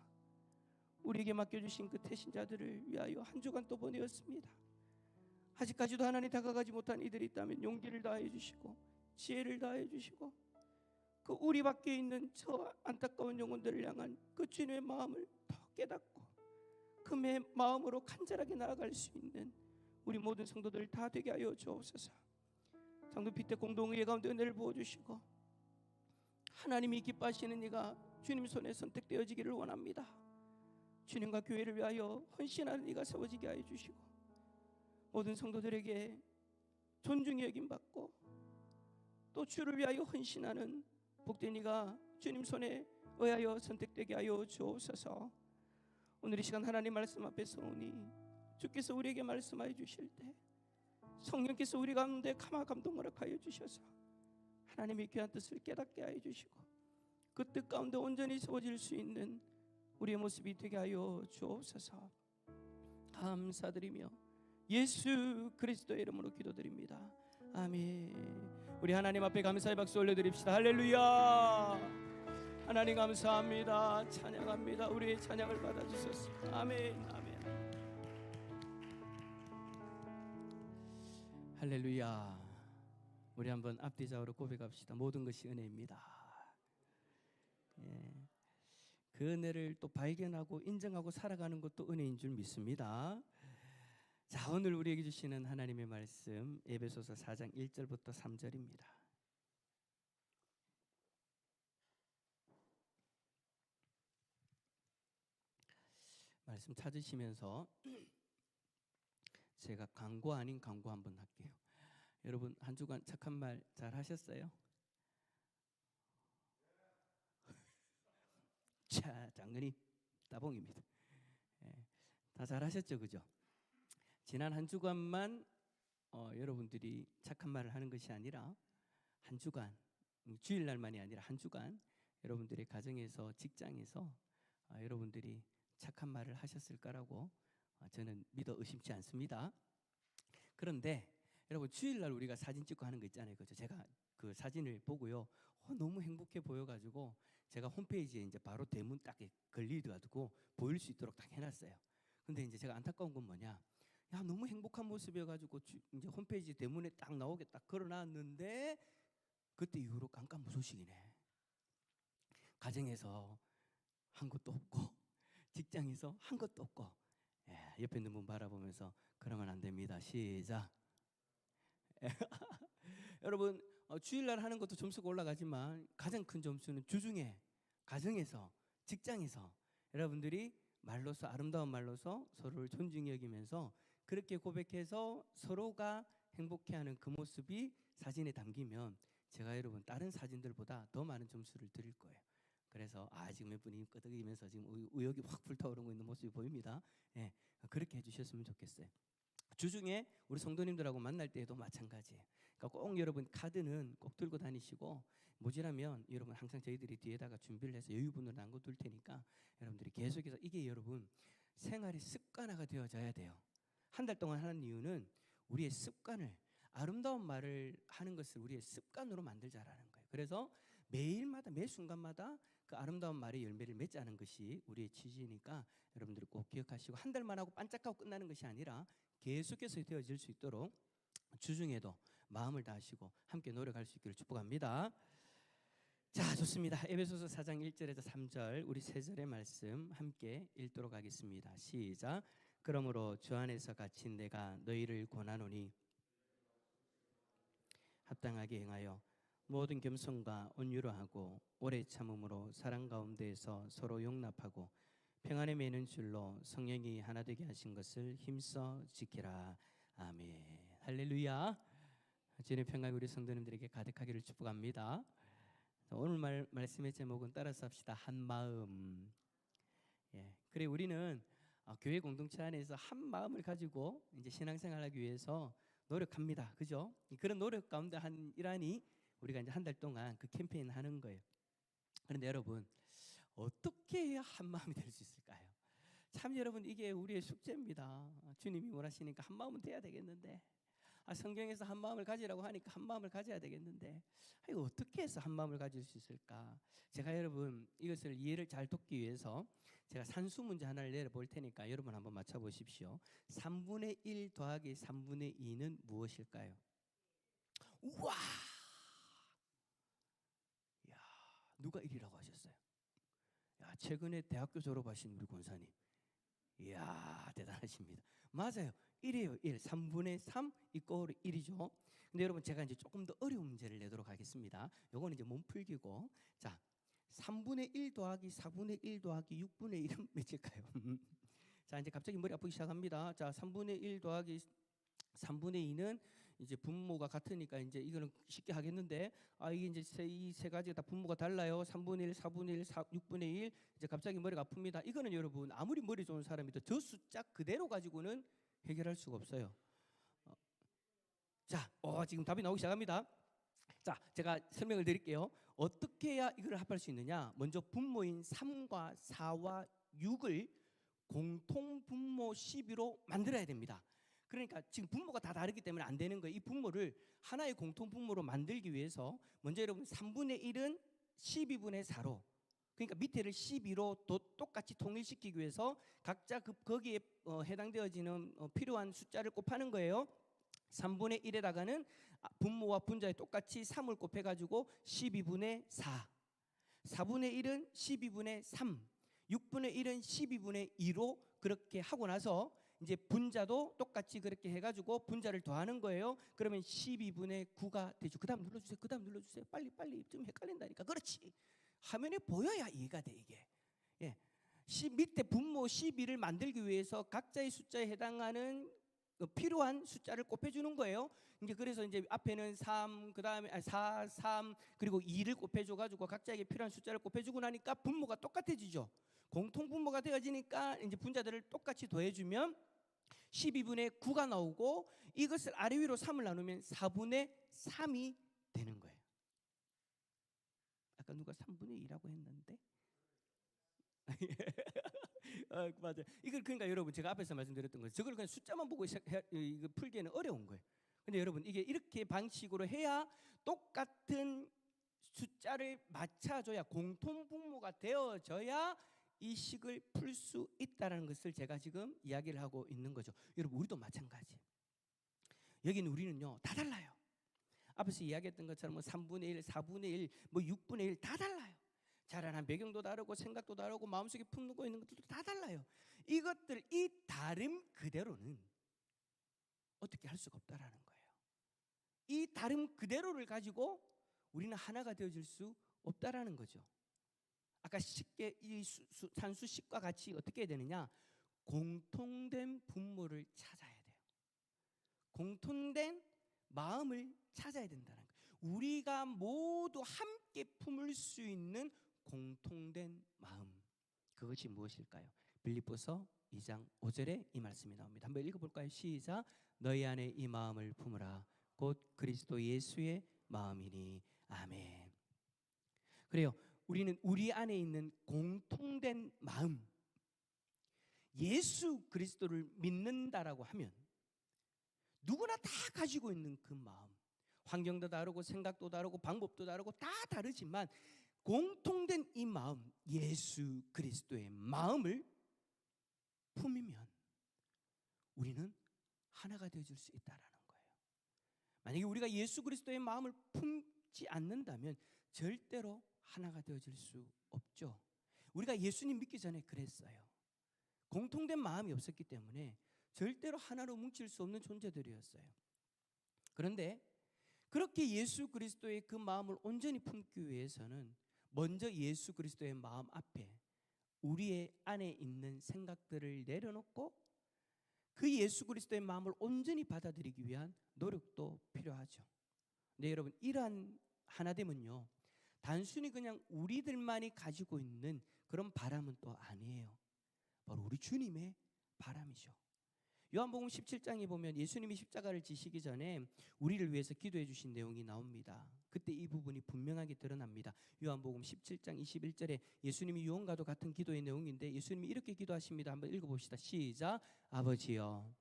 우리에게 맡겨주신 그 태신자들을 위하여 한 주간 또 보내었습니다. 아직까지도 하나님 다가가지 못한 이들이 있다면 용기를 다해 주시고 지혜를 다해 주시고 그 우리 밖에 있는 저 안타까운 영혼들을 향한 그 주님의 마음을 더 깨닫고 그 마음으로 간절하게 나아갈 수 있는 우리 모든 성도들 다 되게 하여 주옵소서. 장도 빗대 공동의회 가운데 은혜를 부어주시고 하나님이 기뻐하시는 이가 주님 손에 선택되어지기를 원합니다. 주님과 교회를 위하여 헌신하는 이가 세워지게 하여 주시고 모든 성도들에게 존중이 여김받고 또 주를 위하여 헌신하는 복된 이가 주님 손에 의하여 선택되게 하여 주옵소서. 오늘 이 시간 하나님 말씀 앞에 서오니 주께서 우리에게 말씀하여 주실 때 성령께서 우리 가운데 감동 허락하여 주셔서 하나님의 귀한 뜻을 깨닫게 하여 주시고 그 뜻 가운데 온전히 세워질 수 있는 우리의 모습이 되게 하여 주옵소서. 감사드리며 예수 그리스도의 이름으로 기도드립니다. 아멘. 우리 하나님 앞에 감사의 박수 올려드립시다. 할렐루야. 하나님 감사합니다. 찬양합니다. 우리의 찬양을 받아주소서. 아멘. 아멘. 할렐루야. 우리 한번 앞뒤좌우로 고백합시다. 모든 것이 은혜입니다. 예. 그 은혜를 또 발견하고 인정하고 살아가는 것도 은혜인 줄 믿습니다. 자, 오늘 우리에게 주시는 하나님의 말씀 에베소서 4장 1절부터 3절입니다. 말씀 찾으시면서 제가 광고 아닌 광고 한번 할게요. 여러분 한 주간 착한 말 잘 하셨어요? 자, 장근이 따봉입니다. 예, 다 잘하셨죠, 그죠? 지난 한 주간만 여러분들이 착한 말을 하는 것이 아니라 한 주간, 주일날만이 아니라 한 주간 여러분들의 가정에서 직장에서 여러분들이 착한 말을 하셨을까라고 저는 믿어 의심치 않습니다. 그런데 여러분 주일날 우리가 사진 찍고 하는 거 있잖아요, 그죠? 제가 그 사진을 보고요, 너무 행복해 보여가지고 제가 홈페이지에 이제 바로 대문 딱 걸리더라도 보일 수 있도록 딱 해놨어요. 근데 이제 제가 안타까운 건 뭐냐? 야, 너무 행복한 모습이어가지고 이제 홈페이지 대문에 딱 나오게 딱 걸어놨는데 그때 이후로 깜깜무소식이네. 가정에서 한 것도 없고 직장에서 한 것도 없고. 예, 옆에 있는 분 바라보면서 그러면 안 됩니다. 시작. 여러분 주일날 하는 것도 점수가 올라가지만 가장 큰 점수는 주중에 가정에서 직장에서 여러분들이 말로서 아름다운 말로서 서로를 존중히 여기면서 그렇게 고백해서 서로가 행복해하는 그 모습이 사진에 담기면 제가 여러분 다른 사진들보다 더 많은 점수를 드릴 거예요. 그래서 지금 몇 분이 끄덕이면서 지금 의욕이 확 불타오르고 있는 모습이 보입니다. 예, 그렇게 해주셨으면 좋겠어요. 주중에 우리 성도님들하고 만날 때에도 마찬가지예요. 그러니까 꼭 여러분 카드는 꼭 들고 다니시고 모자라면 여러분 항상 저희들이 뒤에다가 준비를 해서 여유분으로 남겨둘 테니까 여러분들이 계속해서 이게 여러분 생활의 습관화가 되어져야 돼요. 한 달 동안 하는 이유는 우리의 습관을 아름다운 말을 하는 것을 우리의 습관으로 만들자라는 거예요. 그래서 매일마다 매 순간마다 그 아름다운 말의 열매를 맺자는 것이 우리의 취지니까 여러분들이 꼭 기억하시고 한 달만 하고 반짝하고 끝나는 것이 아니라 계속해서 되어질 수 있도록 주중에도 마음을 다하시고 함께 노력할 수 있기를 축복합니다. 자, 좋습니다. 에베소서 4장 1절에서 3절 우리 세 절의 말씀 함께 읽도록 하겠습니다. 시작. 그러므로 주 안에서 갇힌 내가 너희를 권하노니 합당하게 행하여 모든 겸손과 온유로 하고 오래 참음으로 사랑 가운데에서 서로 용납하고 평안에 매는 줄로 성령이 하나 되게 하신 것을 힘써 지키라. 아멘. 할렐루야. 주님의 평강이 우리 성도님들에게 가득하기를 축복합니다. 오늘 말씀의 제목은 따라서 합시다. 한 마음. 예, 그래 우리는 교회 공동체 안에서 한 마음을 가지고 이제 신앙생활하기 위해서 노력합니다. 그죠? 그런 노력 가운데 한 일환이 우리가 이제 한 달 동안 그 캠페인 하는 거예요. 그런데 여러분 어떻게 해야 한 마음이 될 수 있을까요? 참 여러분 이게 우리의 숙제입니다. 주님이 원하시니까 한 마음은 돼야 되겠는데 성경에서 한 마음을 가지라고 하니까 한 마음을 가져야 되겠는데 이거 어떻게 해서 한 마음을 가질 수 있을까? 제가 여러분 이것을 이해를 잘 돕기 위해서 제가 산수 문제 하나를 내려볼 테니까 여러분 한번 맞춰보십시오. 3분의 1 더하기 3분의 2는 무엇일까요? 우와! 야, 누가 1이라고 하셨어요? 야, 최근에 대학교 졸업하신 우리 권사님. 이야, 대단하십니다. 맞아요. 1이에요. 1. 3분의 3 이꼴 1이죠. 근데 여러분 제가 이제 조금 더 어려운 문제를 내도록 하겠습니다. 요거는 이제 몸풀기고. 자, 3분의 1 더하기 4분의 1 더하기 6분의 1은 몇일까요? 자, 이제 갑자기 머리 아프기 시작합니다. 자, 3분의 1 더하기 3분의 2는 이제 분모가 같으니까 이제 이거는 쉽게 하겠는데, 이게 이제 이 세 가지가 다 분모가 달라요. 3분의 1, 4분의 1, 6분의 1. 이제 갑자기 머리가 아픕니다. 이거는 여러분 아무리 머리 좋은 사람이도 저 숫자 그대로 가지고는 해결할 수가 없어요. 자, 지금 답이 나오기 시작합니다. 자, 제가 설명을 드릴게요. 어떻게 해야 이걸 합할 수 있느냐? 먼저 분모인 3과 4와 6을 공통 분모 12로 만들어야 됩니다. 그러니까 지금 분모가 다 다르기 때문에 안 되는 거예요. 이 분모를 하나의 공통 분모로 만들기 위해서 먼저 여러분 3분의 1은 12분의 4로, 그러니까 밑에를 12로 똑같이 통일시키기 위해서 각자 거기에 해당되어지는 필요한 숫자를 곱하는 거예요. 3분의 1에다가는 분모와 분자에 똑같이 3을 곱해가지고 12분의 4, 4분의 1은 12분의 3, 6분의 1은 12분의 2로 그렇게 하고 나서 이제 분자도 똑같이 그렇게 해가지고 분자를 더하는 거예요. 그러면 12분의 9가 되죠. 그 다음 눌러주세요. 그 다음 눌러주세요. 빨리 좀 헷갈린다니까. 그렇지. 화면에 보여야 이해가 돼 이게. 예. 밑에 분모 12를 만들기 위해서 각자의 숫자에 해당하는 필요한 숫자를 곱해주는 거예요. 이제 그래서 이제 앞에는 3, 그 다음에 4, 3 그리고 2를 곱해줘가지고 각자에게 필요한 숫자를 곱해주고 나니까 분모가 똑같아지죠. 공통 분모가 되어지니까 이제 분자들을 똑같이 더해주면 12분의 9가 나오고 이것을 아래 위로 3을 나누면 4분의 3이 되는 거예요. 아까 누가 3분의 2라고 했는데? 맞아요. 이걸 그러니까 여러분 제가 앞에서 말씀드렸던 거예요. 저걸 그냥 숫자만 보고 이거 풀기에는 어려운 거예요. 근데 여러분 이게 이렇게 방식으로 해야 똑같은 숫자를 맞춰줘야 공통 분모가 되어져야 이 식을 풀 수 있다는 것을 제가 지금 이야기를 하고 있는 거죠. 여러분 우리도 마찬가지. 여기는 우리는요 다 달라요. 앞에서 이야기했던 것처럼 뭐 3분의 1, 4분의 1, 뭐 6분의 1 다 달라요. 자라난 배경도 다르고 생각도 다르고 마음속에 품고 있는 것들도 다 달라요. 이것들 이 다름 그대로는 어떻게 할 수가 없다라는 거예요. 이 다름 그대로를 가지고 우리는 하나가 되어질 수 없다라는 거죠. 아까 쉽게 이 산수식과 같이 어떻게 해야 되느냐? 공통된 분모를 찾아야 돼요. 공통된 마음을 찾아야 된다는 거예요. 우리가 모두 함께 품을 수 있는 공통된 마음, 그것이 무엇일까요? 빌립보서 2장 5절에 이 말씀이 나옵니다. 한번 읽어볼까요? 시작. 너희 안에 이 마음을 품으라. 곧 그리스도 예수의 마음이니. 아멘. 그래요. 우리는 우리 안에 있는 공통된 마음, 예수 그리스도를 믿는다라고 하면 누구나 다 가지고 있는 그 마음, 환경도 다르고 생각도 다르고 방법도 다르고 다 다르지만 공통된 이 마음, 예수 그리스도의 마음을 품으면 우리는 하나가 되어줄 수 있다라는 거예요. 만약에 우리가 예수 그리스도의 마음을 품지 않는다면 절대로 하나가 되어질 수 없죠. 우리가 예수님 믿기 전에 그랬어요. 공통된 마음이 없었기 때문에 절대로 하나로 뭉칠 수 없는 존재들이었어요. 그런데 그렇게 예수 그리스도의 그 마음을 온전히 품기 위해서는 먼저 예수 그리스도의 마음 앞에 우리의 안에 있는 생각들을 내려놓고 그 예수 그리스도의 마음을 온전히 받아들이기 위한 노력도 필요하죠. 네, 여러분 이러한 하나됨은요 단순히 그냥 우리들만이 가지고 있는 그런 바람은 또 아니에요. 바로 우리 주님의 바람이죠. 요한복음 17장에 보면 예수님이 십자가를 지시기 전에 우리를 위해서 기도해 주신 내용이 나옵니다. 그때 이 부분이 분명하게 드러납니다. 요한복음 17장 21절에 예수님이 유언과도 같은 기도의 내용인데 예수님이 이렇게 기도하십니다. 한번 읽어봅시다. 시작. 아버지여,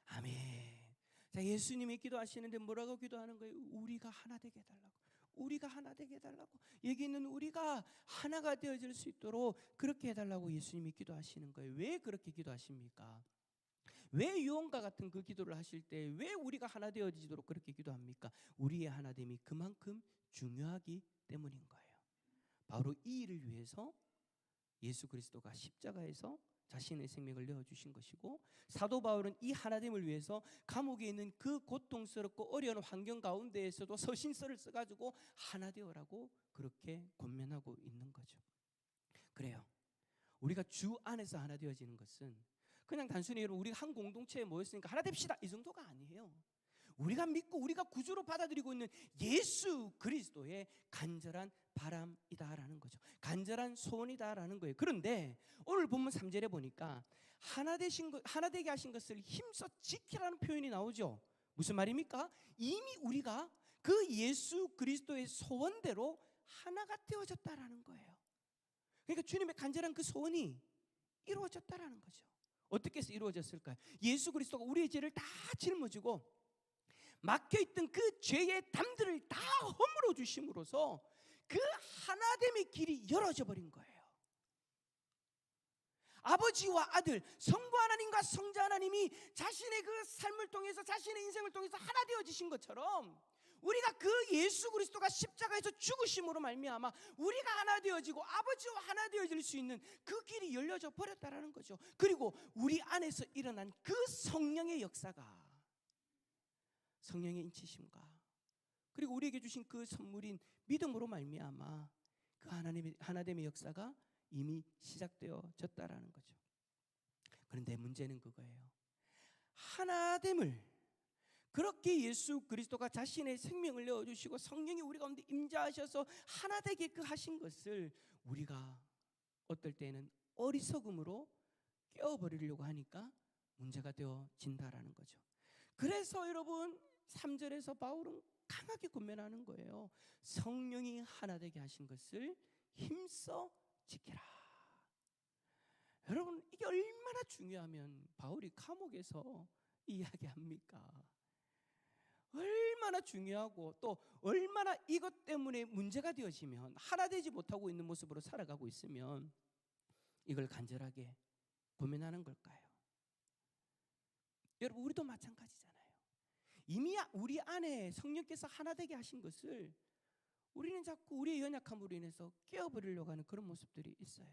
아멘. 자, 예수님이 기도하시는데 뭐라고 기도하는 거예요? 우리가 하나 되게 해달라고. 우리가 하나 되게 해달라고. 여기 있는 우리가 하나가 되어질 수 있도록 그렇게 해달라고 예수님이 기도하시는 거예요. 왜 그렇게 기도하십니까? 왜 유언과 같은 그 기도를 하실 때 왜 우리가 하나 되어지도록 그렇게 기도합니까? 우리의 하나됨이 그만큼 중요하기 때문인 거예요. 바로 이 일을 위해서 예수 그리스도가 십자가에서 자신의 생명을 내어주신 것이고, 사도 바울은 이 하나됨을 위해서 감옥에 있는 그 고통스럽고 어려운 환경 가운데에서도 서신서를 써가지고 하나 되어라고 그렇게 권면하고 있는 거죠. 그래요. 우리가 주 안에서 하나 되어지는 것은 그냥 단순히 우리가 한 공동체에 모였으니까 하나 됩시다 이 정도가 아니에요. 우리가 믿고 우리가 구주로 받아들이고 있는 예수 그리스도의 간절한 바람이다라는 거죠. 간절한 소원이다라는 거예요. 그런데 오늘 본문 3절에 보니까 하나 되게 하신 것을 힘써 지키라는 표현이 나오죠. 무슨 말입니까? 이미 우리가 그 예수 그리스도의 소원대로 하나가 되어졌다라는 거예요. 그러니까 주님의 간절한 그 소원이 이루어졌다라는 거죠. 어떻게 해서 이루어졌을까요? 예수 그리스도가 우리의 죄를 다 짊어지고 막혀있던 그 죄의 담들을 다 허물어 주심으로써 그 하나됨의 길이 열어져 버린 거예요. 아버지와 아들, 성부 하나님과 성자 하나님이 자신의 그 삶을 통해서 자신의 인생을 통해서 하나 되어지신 것처럼 우리가 그 예수 그리스도가 십자가에서 죽으심으로 말미암아 우리가 하나 되어지고 아버지와 하나 되어질 수 있는 그 길이 열려져 버렸다라는 거죠. 그리고 우리 안에서 일어난 그 성령의 역사가, 성령의 인치심과 그리고 우리에게 주신 그 선물인 믿음으로 말미암아 그 하나됨의 역사가 이미 시작되어졌다라는 거죠. 그런데 문제는 그거예요. 하나됨을 그렇게 예수 그리스도가 자신의 생명을 내어주시고 성령이 우리 가운데 임재하셔서 하나 되게 그 하신 것을 우리가 어떨 때는 어리석음으로 깨어버리려고 하니까 문제가 되어진다라는 거죠. 그래서 여러분 3절에서 바울은 강하게 권면하는 거예요. 성령이 하나 되게 하신 것을 힘써 지키라. 여러분 이게 얼마나 중요하면 바울이 감옥에서 이야기합니까? 얼마나 중요하고 또 얼마나 이것 때문에 문제가 되어지면 하나 되지 못하고 있는 모습으로 살아가고 있으면 이걸 간절하게 고민하는 걸까요? 여러분 우리도 마찬가지잖아요. 이미 우리 안에 성령께서 하나 되게 하신 것을 우리는 자꾸 우리의 연약함으로 인해서 깨어버리려고 하는 그런 모습들이 있어요.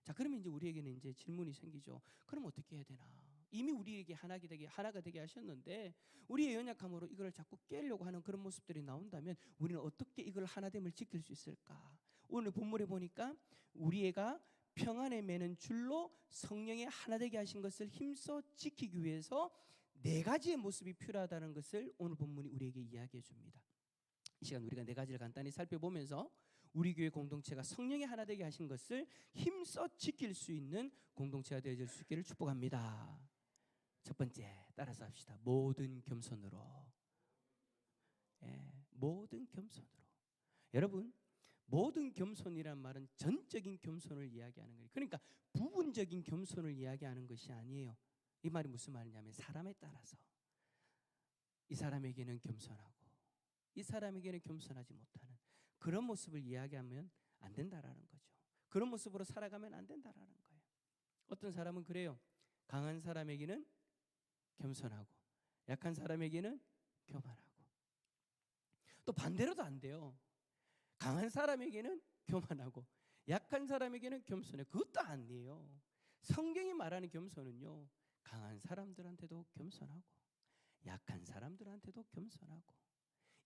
자, 그러면 이제 우리에게는 이제 질문이 생기죠. 그럼 어떻게 해야 되나? 이미 우리에게 하나가 되게 하셨는데 우리의 연약함으로 이걸 자꾸 깨려고 하는 그런 모습들이 나온다면 우리는 어떻게 이걸 하나됨을 지킬 수 있을까? 오늘 본문에 보니까 우리가 평안에 매는 줄로 성령의 하나 되게 하신 것을 힘써 지키기 위해서 4가지의 모습이 필요하다는 것을 오늘 본문이 우리에게 이야기해 줍니다. 이 시간 우리가 4가지를 간단히 살펴보면서 우리 교회 공동체가 성령의 하나 되게 하신 것을 힘써 지킬 수 있는 공동체가 되어질 수 있기를 축복합니다. 첫 번째, 따라서 합시다. 모든 겸손으로. 모든 겸손으로. 여러분, 모든 겸손이란 말은 전적인 겸손을 이야기하는 거예요. 그러니까 부분적인 겸손을 이야기하는 것이 아니에요. 이 말이 무슨 말이냐면 사람에 따라서 이 사람에게는 겸손하고 이 사람에게는 겸손하지 못하는 그런 모습을 이야기하면 안 된다라는 거죠. 그런 모습으로 살아가면 안 된다라는 거예요. 어떤 사람은 그래요. 강한 사람에게는 겸손하고 약한 사람에게는 교만하고, 또 반대로도 안 돼요. 강한 사람에게는 교만하고 약한 사람에게는 겸손해. 그것도 아니에요. 성경이 말하는 겸손은요, 강한 사람들한테도 겸손하고 약한 사람들한테도 겸손하고,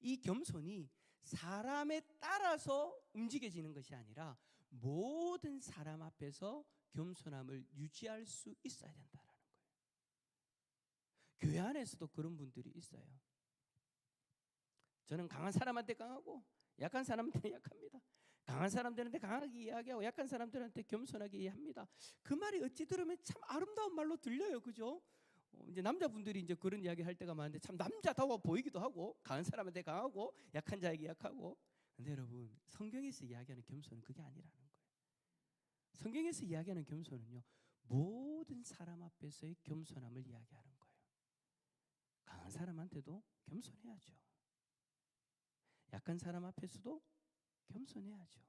이 겸손이 사람에 따라서 움직여지는 것이 아니라 모든 사람 앞에서 겸손함을 유지할 수 있어야 된다는 거예요. 교회 안에서도 그런 분들이 있어요. 저는 강한 사람한테 강하고 약한 사람한테는 약합니다. 강한 사람들한테 강하게 이야기하고 약한 사람들한테 겸손하게 이해합니다. 그 말이 어찌 들으면 참 아름다운 말로 들려요, 그죠? 이제 남자분들이 이제 그런 이야기 할 때가 많은데 참 남자다워 보이기도 하고, 강한 사람한테 강하고 약한 자에게 약하고. 근데 여러분, 성경에서 이야기하는 겸손은 그게 아니라는 거예요. 성경에서 이야기하는 겸손은요, 모든 사람 앞에서의 겸손함을 이야기하는 거예요. 강한 사람한테도 겸손해야죠. 약한 사람 앞에서도 겸손해야죠.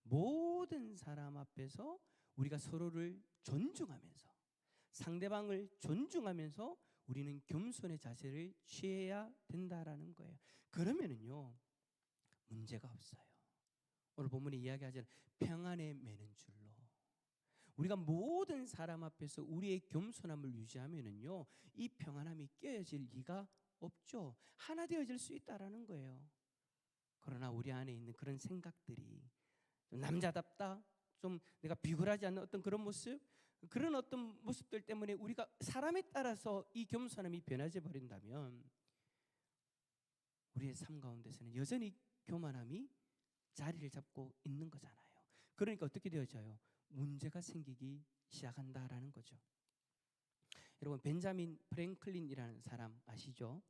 모든 사람 앞에서 우리가 서로를 존중하면서 상대방을 존중하면서 우리는 겸손의 자세를 취해야 된다라는 거예요. 그러면은요 문제가 없어요. 오늘 본문에 이야기하자면 평안에 매는 줄로 우리가 모든 사람 앞에서 우리의 겸손함을 유지하면은요 이 평안함이 깨어질 리가 없죠. 하나 되어질 수 있다라는 거예요. 그러나 우리 안에 있는 그런 생각들이 좀 남자답다, 좀 내가 비굴하지 않는 어떤 그런 모습, 그런 어떤 모습들 때문에 우리가 사람에 따라서 이 겸손함이 변화져 버린다면 우리의 삶 가운데서는 여전히 교만함이 자리를 잡고 있는 거잖아요. 그러니까 어떻게 되어져요? 문제가 생기기 시작한다라는 거죠. 여러분 벤자민 프랭클린이라는 사람 아시죠?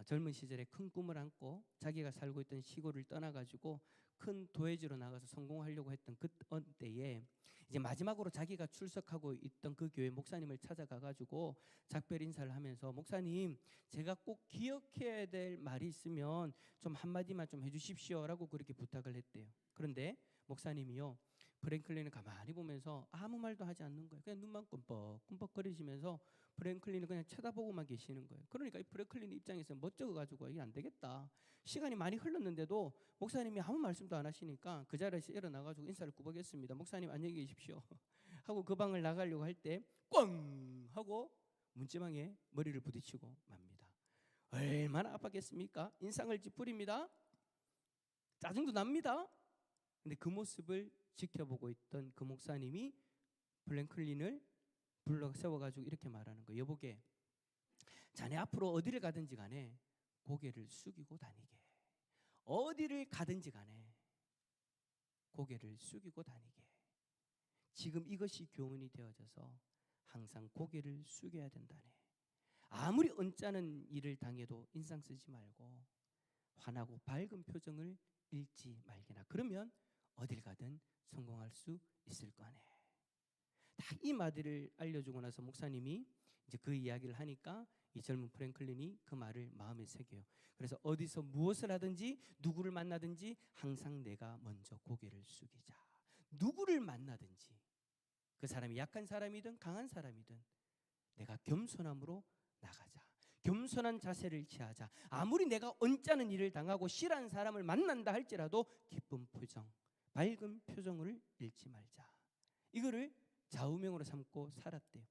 젊은 시절에 큰 꿈을 안고 자기가 살고 있던 시골을 떠나가지고 큰 도회지로 나가서 성공하려고 했던 그때에 이제 마지막으로 자기가 출석하고 있던 그 교회 목사님을 찾아가가지고 작별 인사를 하면서 목사님 제가 꼭 기억해야 될 말이 있으면 좀 한마디만 좀 해주십시오라고 그렇게 부탁을 했대요. 그런데 목사님이요 프랭클린을 가만히 보면서 아무 말도 하지 않는 거예요. 그냥 눈만 끔뻑끔뻑거리시면서 프랭클린을 그냥 쳐다보고만 계시는 거예요. 그러니까 이 프랭클린 입장에서 멋쩍어가지고 이게 안 되겠다. 시간이 많이 흘렀는데도 목사님이 아무 말씀도 안 하시니까 그 자리에서 일어나가지고 인사를 구박했습니다. 목사님 안녕히 계십시오 하고 그 방을 나가려고 할 때 꽝 하고 문지방에 머리를 부딪히고 맙니다. 얼마나 아팠겠습니까? 인상을 찌푸립니다. 짜증도 납니다. 근데 그 모습을 지켜보고 있던 그 목사님이 프랭클린을 불러 세워가지고 이렇게 말하는 거예요. 여보게, 자네 앞으로 어디를 가든지 간에 고개를 숙이고 다니게. 어디를 가든지 간에 고개를 숙이고 다니게. 지금 이것이 교훈이 되어져서 항상 고개를 숙여야 된다네. 아무리 언짢은 일을 당해도 인상 쓰지 말고 환하고 밝은 표정을 잃지 말게나. 그러면 어딜 가든 성공할 수 있을 거네. 다 이 말들을 알려주고 나서 목사님이 이제 그 이야기를 하니까 이 젊은 프랭클린이 그 말을 마음에 새겨요. 그래서 어디서 무엇을 하든지 누구를 만나든지 항상 내가 먼저 고개를 숙이자. 누구를 만나든지 그 사람이 약한 사람이든 강한 사람이든 내가 겸손함으로 나가자. 겸손한 자세를 취하자. 아무리 내가 언짢은 일을 당하고 싫어하는 사람을 만난다 할지라도 기쁜 표정, 밝은 표정을 잃지 말자. 이거를 좌우명으로 삼고 살았대요.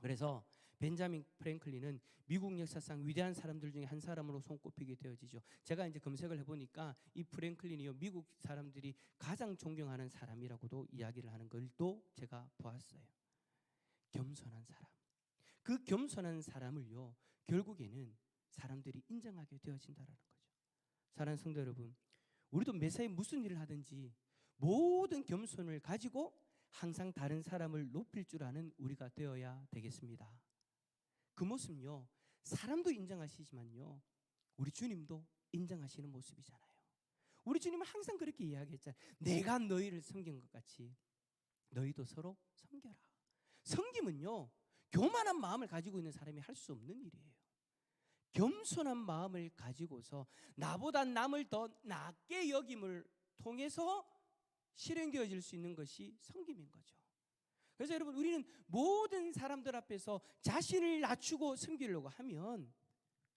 그래서 벤자민 프랭클린은 미국 역사상 위대한 사람들 중에 한 사람으로 손꼽히게 되어지죠. 제가 이제 검색을 해보니까 이 프랭클린이요 미국 사람들이 가장 존경하는 사람이라고도 이야기를 하는 걸도 제가 보았어요. 겸손한 사람. 그 겸손한 사람을요 결국에는 사람들이 인정하게 되어진다라는 거죠. 사랑하는 성도 여러분, 우리도 매사에 무슨 일을 하든지 모든 겸손을 가지고 항상 다른 사람을 높일 줄 아는 우리가 되어야 되겠습니다. 그 모습은요 사람도 인정하시지만요 우리 주님도 인정하시는 모습이잖아요. 우리 주님은 항상 그렇게 이야기했잖아요. 내가 너희를 섬긴 것 같이 너희도 서로 섬겨라. 섬김은요 교만한 마음을 가지고 있는 사람이 할 수 없는 일이에요. 겸손한 마음을 가지고서 나보다 남을 더 낮게 여김을 통해서 실행되어질 수 있는 것이 섬김인 거죠. 그래서 여러분 우리는 모든 사람들 앞에서 자신을 낮추고 섬기려고 하면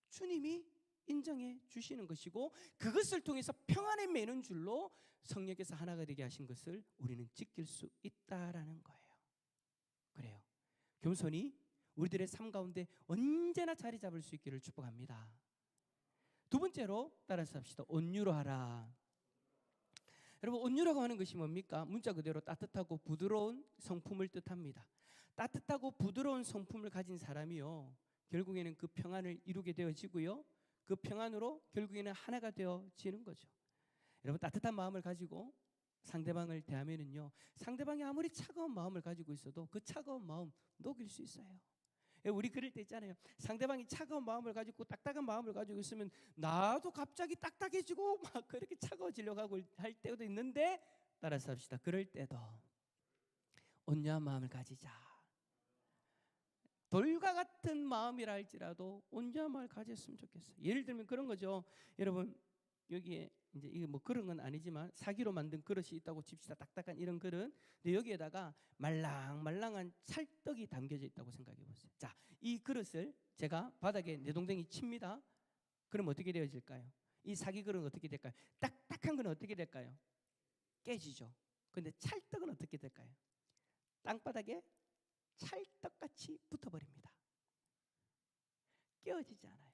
주님이 인정해 주시는 것이고 그것을 통해서 평안에 매는 줄로 성령께서 하나가 되게 하신 것을 우리는 지킬 수 있다라는 거예요. 그래요. 겸손이 우리들의 삶 가운데 언제나 자리 잡을 수 있기를 축복합니다. 두 번째로 따라서 합시다. 온유로 하라. 여러분 온유라고 하는 것이 뭡니까? 문자 그대로 따뜻하고 부드러운 성품을 뜻합니다. 따뜻하고 부드러운 성품을 가진 사람이요 결국에는 그 평안을 이루게 되어지고요 그 평안으로 결국에는 하나가 되어지는 거죠. 여러분 따뜻한 마음을 가지고 상대방을 대하면은요 상대방이 아무리 차가운 마음을 가지고 있어도 그 차가운 마음 녹일 수 있어요. 우리 그럴 때 있잖아요. 상대방이 차가운 마음을 가지고 딱딱한 마음을 가지고 있으면 나도 갑자기 딱딱해지고 막 그렇게 차가워지려고 하고 할 때도 있는데 따라서 합시다. 그럴 때도 온유한 마음을 가지자. 돌과 같은 마음이라 할지라도 온전한 마음을 가졌으면 좋겠어요. 예를 들면 그런 거죠. 여러분 여기에 이제 이게 뭐 그런 건 아니지만 사기로 만든 그릇이 있다고 칩시다. 딱딱한 이런 그릇. 근데 여기에다가 말랑말랑한 찰떡이 담겨져 있다고 생각해 보세요. 자, 이 그릇을 제가 바닥에 내동댕이 칩니다. 그럼 어떻게 되어질까요? 이 사기 그릇은 어떻게 될까요? 딱딱한 건 어떻게 될까요? 깨지죠. 근데 찰떡은 어떻게 될까요? 땅바닥에 찰떡같이 붙어버립니다. 깨어지지 않아요.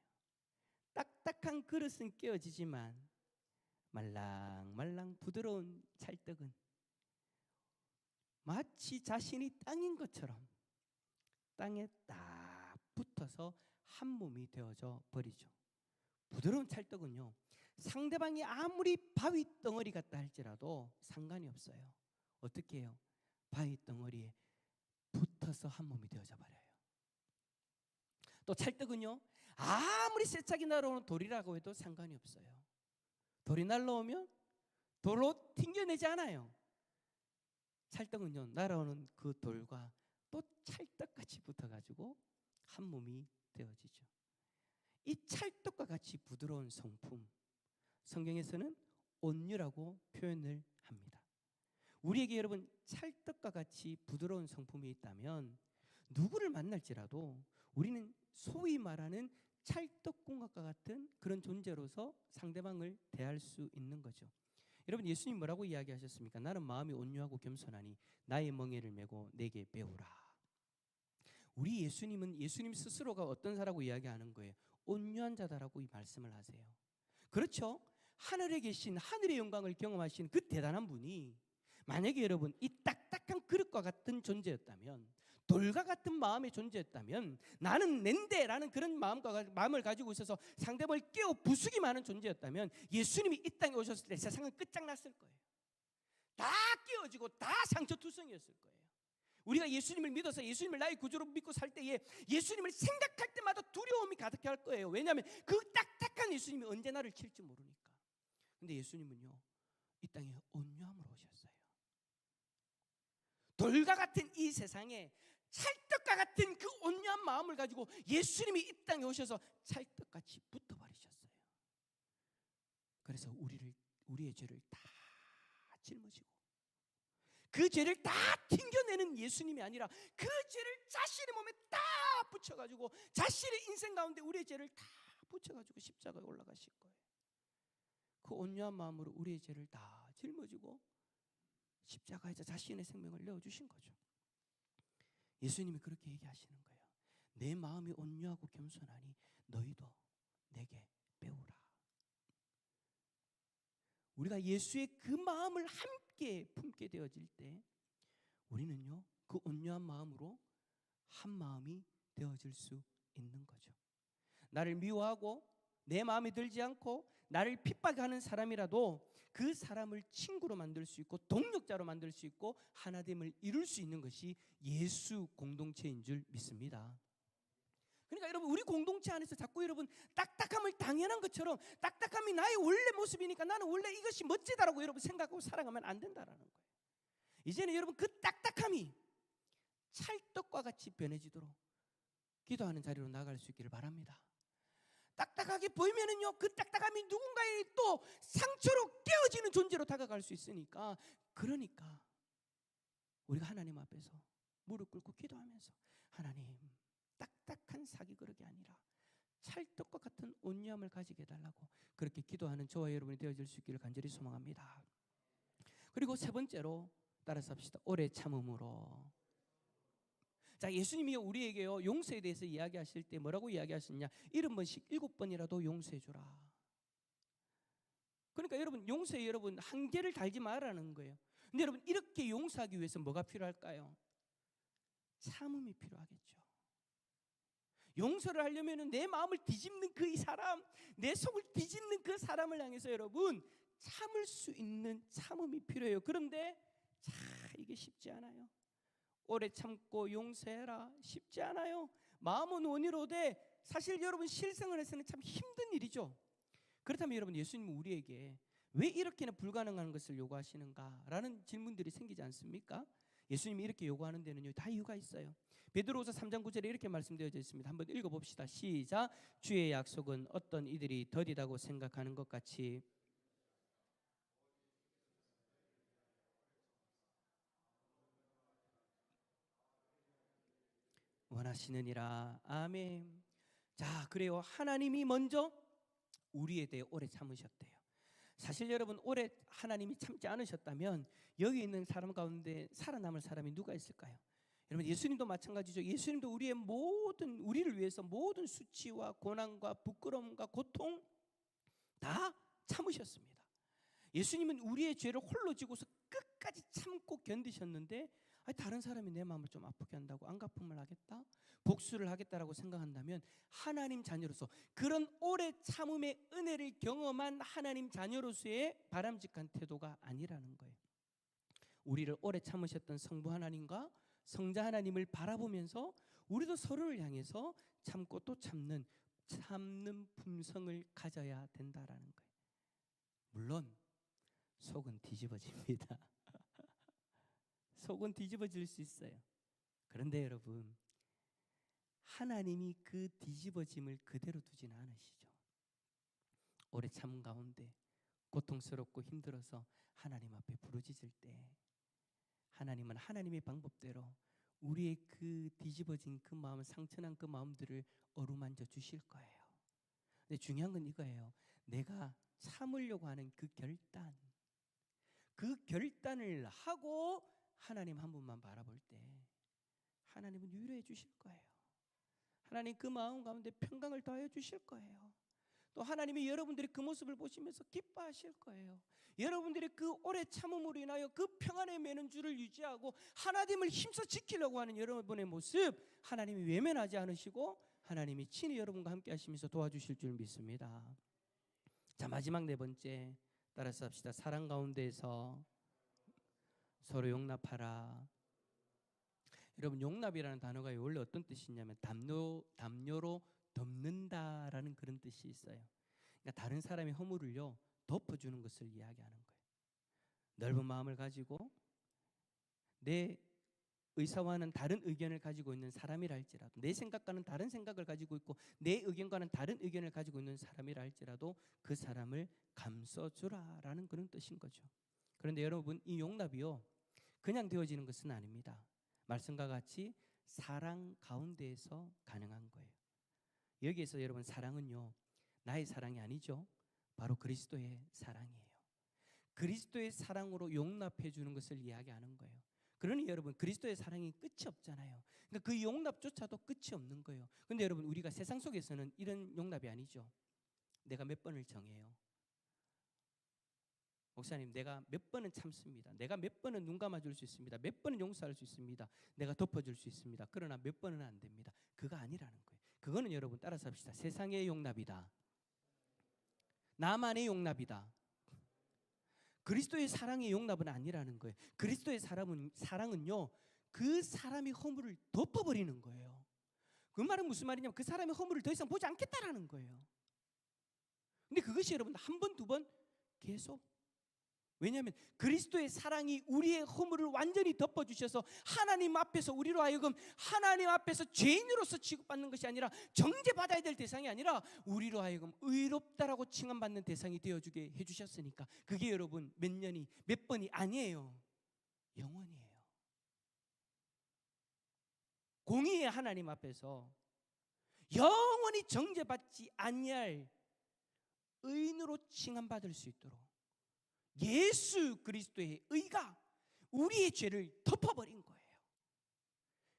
딱딱한 그릇은 깨어지지만 말랑말랑 부드러운 찰떡은 마치 자신이 땅인 것처럼 땅에 딱 붙어서 한 몸이 되어져 버리죠. 부드러운 찰떡은요, 상대방이 아무리 바위 덩어리 같다 할지라도 상관이 없어요. 어떻게 해요? 바위 덩어리에 붙어서 한 몸이 되어져 버려요. 또 찰떡은요, 아무리 세차게 날아오는 돌이라고 해도 상관이 없어요. 돌이 날아오면 돌로 튕겨내지 않아요. 찰떡은요, 날아오는 그 돌과 또 찰떡같이 붙어가지고 한 몸이 되어지죠. 이 찰떡과 같이 부드러운 성품, 성경에서는 온유라고 표현을 합니다. 우리에게 여러분 찰떡과 같이 부드러운 성품이 있다면 누구를 만날지라도 우리는 소위 말하는 찰떡궁합과 같은 그런 존재로서 상대방을 대할 수 있는 거죠. 여러분 예수님 뭐라고 이야기하셨습니까? 나는 마음이 온유하고 겸손하니 나의 멍에를 메고 내게 배우라. 우리 예수님은 예수님 스스로가 어떤 사라고 이야기하는 거예요? 온유한 자다라고 이 말씀을 하세요. 그렇죠? 하늘에 계신 하늘의 영광을 경험하신 그 대단한 분이 만약에 여러분 이 딱딱한 그릇과 같은 존재였다면, 돌과 같은 마음의 존재였다면, 나는 낸데라는 그런 마음을 가지고 있어서 상대방을 깨어 부수기만 하는 존재였다면 예수님이 이 땅에 오셨을 때 세상은 끝장났을 거예요. 다 깨어지고 다 상처투성이었을 거예요. 우리가 예수님을 믿어서 예수님을 나의 구주로 믿고 살 때에 예수님을 생각할 때마다 두려움이 가득할 거예요. 왜냐하면 그 딱딱한 예수님이 언제 나를 칠지 모르니까. 근데 예수님은요, 이 땅에 온유함으로 오셨어요. 돌과 같은 이 세상에 찰떡과 같은 그 온유한 마음을 가지고 예수님이 이 땅에 오셔서 찰떡같이 붙어버리셨어요. 그래서 우리의 죄를 다 짊어지고 그 죄를 다 튕겨내는 예수님이 아니라 그 죄를 자신의 몸에 다 붙여가지고 자신의 인생 가운데 우리의 죄를 다 붙여가지고 십자가에 올라가실 거예요. 그 온유한 마음으로 우리의 죄를 다 짊어지고 십자가에서 자신의 생명을 내어주신 거죠. 예수님이 그렇게 얘기하시는 거예요. 내 마음이 온유하고 겸손하니 너희도 내게 배우라. 우리가 예수의 그 마음을 함께 품게 되어질 때 우리는요, 그 온유한 마음으로 한 마음이 되어질 수 있는 거죠. 나를 미워하고 내 마음에 들지 않고 나를 핍박하는 사람이라도 그 사람을 친구로 만들 수 있고 동력자로 만들 수 있고 하나됨을 이룰 수 있는 것이 예수 공동체인 줄 믿습니다. 그러니까 여러분 우리 공동체 안에서 자꾸 여러분 딱딱함을 당연한 것처럼 딱딱함이 나의 원래 모습이니까 나는 원래 이것이 멋지다라고 여러분 생각하고 살아가면 안 된다라는 거예요. 이제는 여러분 그 딱딱함이 찰떡과 같이 변해지도록 기도하는 자리로 나갈 수 있기를 바랍니다. 딱딱하게 보이면은요, 그 딱딱함이 누군가의 또 상처로 깨어지는 존재로 다가갈 수 있으니까, 그러니까 우리가 하나님 앞에서 무릎 꿇고 기도하면서 하나님, 딱딱한 사기 그릇이 아니라 찰떡과 같은 온유함을 가지게 해달라고 그렇게 기도하는 저와 여러분이 되어질 수 있기를 간절히 소망합니다. 그리고 세 번째로 따라서 합시다. 오래 참음으로. 자, 예수님이 우리에게요 용서에 대해서 이야기하실 때 뭐라고 이야기하셨냐? 70번씩 7번이라도 용서해 주라. 그러니까 여러분 용서에 여러분 한계를 달지 말라는 거예요. 근데 여러분 이렇게 용서하기 위해서 뭐가 필요할까요? 참음이 필요하겠죠. 용서를 하려면 내 마음을 뒤집는 그 사람, 내 속을 뒤집는 그 사람을 향해서 여러분 참을 수 있는 참음이 필요해요. 그런데 자, 이게 쉽지 않아요. 오래 참고 용서해라, 쉽지 않아요. 마음은 원이로되 사실 여러분 실생활에서는 참 힘든 일이죠. 그렇다면 여러분 예수님은 우리에게 왜 이렇게나 불가능한 것을 요구하시는가라는 질문들이 생기지 않습니까? 예수님이 이렇게 요구하는 데는요 다 이유가 있어요. 베드로후서 3장 9절에 이렇게 말씀되어져 있습니다. 한번 읽어봅시다. 시작. 주의 약속은 어떤 이들이 더디다고 생각하는 것 같이 원하시느니라. 아멘. 자, 그래요. 하나님이 먼저 우리에 대해 오래 참으셨대요. 사실 여러분, 오래 하나님이 참지 않으셨다면 여기 있는 사람 가운데 살아남을 사람이 누가 있을까요? 여러분, 예수님도 마찬가지죠. 예수님도 우리를 위해서 모든 수치와 고난과 부끄러움과 고통 다 참으셨습니다. 예수님은 우리의 죄를 홀로 지고서 끝까지 참고 견디셨는데, 다른 사람이 내 마음을 좀 아프게 한다고 안갚음을 하겠다, 복수를 하겠다라고 생각한다면 하나님 자녀로서, 그런 오래 참음의 은혜를 경험한 하나님 자녀로서의 바람직한 태도가 아니라는 거예요. 우리를 오래 참으셨던 성부 하나님과 성자 하나님을 바라보면서 우리도 서로를 향해서 참고 또 참는 품성을 가져야 된다라는 거예요. 물론 속은 뒤집어집니다. 속은 뒤집어질 수 있어요. 그런데 여러분, 하나님이 그 뒤집어짐을 그대로 두지는 않으시죠. 오래 참은 가운데 고통스럽고 힘들어서 하나님 앞에 부르짖을 때 하나님은 하나님의 방법대로 우리의 그 뒤집어진 그 마음, 상처난 그 마음들을 어루만져 주실 거예요. 근데 중요한 건 이거예요. 내가 참으려고 하는 그 결단을 하고 하나님 한 분만 바라볼 때 하나님은 위로해 주실 거예요. 하나님 그 마음 가운데 평강을 더하여 주실 거예요. 또 하나님이 여러분들의 그 모습을 보시면서 기뻐하실 거예요. 여러분들의 그 오래 참음으로 인하여 그 평안에 매는 줄을 유지하고 하나님을 힘써 지키려고 하는 여러분의 모습, 하나님이 외면하지 않으시고 하나님이 친히 여러분과 함께 하시면서 도와주실 줄 믿습니다. 자, 마지막 네 번째, 따라서 합시다. 사랑 가운데에서 서로 용납하라. 여러분, 용납이라는 단어가 원래 어떤 뜻이냐면 담요로 덮는다라는 그런 뜻이 있어요. 그러니까 다른 사람의 허물을요 덮어주는 것을 이야기하는 거예요. 넓은 마음을 가지고 내 의사와는 다른 의견을 가지고 있는 사람이라 할지라도, 내 생각과는 다른 생각을 가지고 있고 내 의견과는 다른 의견을 가지고 있는 사람이라 할지라도 그 사람을 감싸주라라는 그런 뜻인 거죠. 그런데 여러분, 이 용납이요 그냥 되어지는 것은 아닙니다. 말씀과 같이 사랑 가운데에서 가능한 거예요. 여기에서 여러분, 사랑은요 나의 사랑이 아니죠. 바로 그리스도의 사랑이에요. 그리스도의 사랑으로 용납해 주는 것을 이야기하는 거예요. 그러니 여러분, 그리스도의 사랑이 끝이 없잖아요. 그러니까 그 용납조차도 끝이 없는 거예요. 그런데 여러분, 우리가 세상 속에서는 이런 용납이 아니죠. 내가 몇 번을 정해요. 목사님, 내가 몇 번은 참습니다. 내가 몇 번은 눈 감아줄 수 있습니다. 몇 번은 용서할 수 있습니다. 내가 덮어줄 수 있습니다. 그러나 몇 번은 안 됩니다. 그거 아니라는 거예요. 그거는 여러분, 따라서 합시다. 세상의 용납이다. 나만의 용납이다. 그리스도의 사랑의 용납은 아니라는 거예요. 그리스도의 사랑은요 그 사람의 허물을 덮어버리는 거예요. 그 말은 무슨 말이냐면 그 사람의 허물을 더 이상 보지 않겠다라는 거예요. 근데 그것이 여러분 한 번, 두 번 계속, 왜냐하면 그리스도의 사랑이 우리의 허물을 완전히 덮어주셔서 하나님 앞에서 우리로 하여금 하나님 앞에서 죄인으로서 취급받는 것이 아니라 정죄받아야 될 대상이 아니라 우리로 하여금 의롭다라고 칭함받는 대상이 되어주게 해주셨으니까 그게 여러분 몇 번이 아니에요. 영원이에요. 공의의 하나님 앞에서 영원히 정죄받지 아니할 의인으로 칭함받을 수 있도록 예수 그리스도의 의가 우리의 죄를 덮어버린 거예요.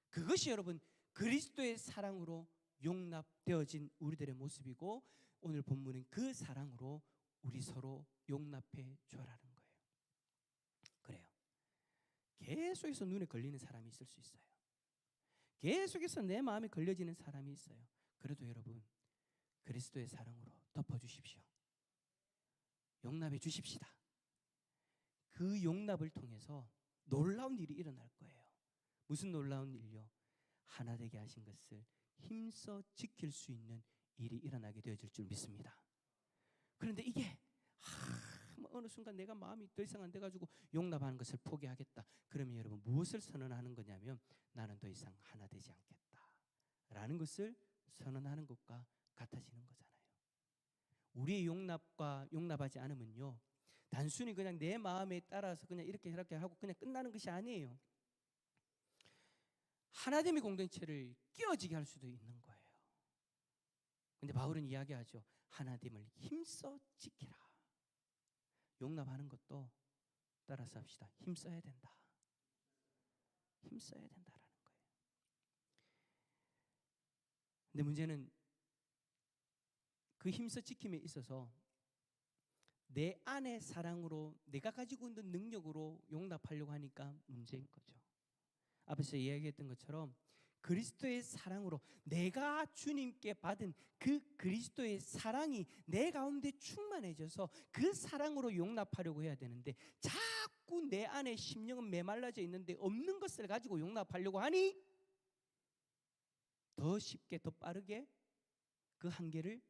그것이 여러분 그리스도의 사랑으로 용납되어진 우리들의 모습이고, 오늘 본문은 그 사랑으로 우리 서로 용납해 줘라는 거예요. 그래요. 계속해서 눈에 걸리는 사람이 있을 수 있어요. 계속해서 내 마음에 걸려지는 사람이 있어요. 그래도 여러분, 그리스도의 사랑으로 덮어주십시오. 용납해 주십시다. 그 용납을 통해서 놀라운 일이 일어날 거예요. 무슨 놀라운 일요? 하나 되게 하신 것을 힘써 지킬 수 있는 일이 일어나게 되어질 줄 믿습니다. 그런데 이게 어느 순간 내가 마음이 더 이상 안 돼가지고 용납하는 것을 포기하겠다. 그러면 여러분 무엇을 선언하는 거냐면 나는 더 이상 하나 되지 않겠다라는 것을 선언하는 것과 같아지는 거잖아요. 우리의 용납과 용납하지 않으면요, 단순히 그냥 내 마음에 따라서 그냥 이렇게 하고 그냥 끝나는 것이 아니에요. 하나됨의 공동체를 깨어지게 할 수도 있는 거예요. 근데 바울은 이야기하죠. 하나됨을 힘써 지키라. 용납하는 것도 따라서 합시다. 힘써야 된다. 힘써야 된다라는 거예요. 근데 문제는 그 힘써 지킴에 있어서 내 안의 사랑으로 내가 가지고 있는 능력으로 용납하려고 하니까 문제인 거죠. 앞에서 이야기했던 것처럼 그리스도의 사랑으로 내가 주님께 받은 그 그리스도의 사랑이 내 가운데 충만해져서 그 사랑으로 용납하려고 해야 되는데 자꾸 내 안에 심령은 메말라져 있는데 없는 것을 가지고 용납하려고 하니 더 쉽게 더 빠르게 그 한계를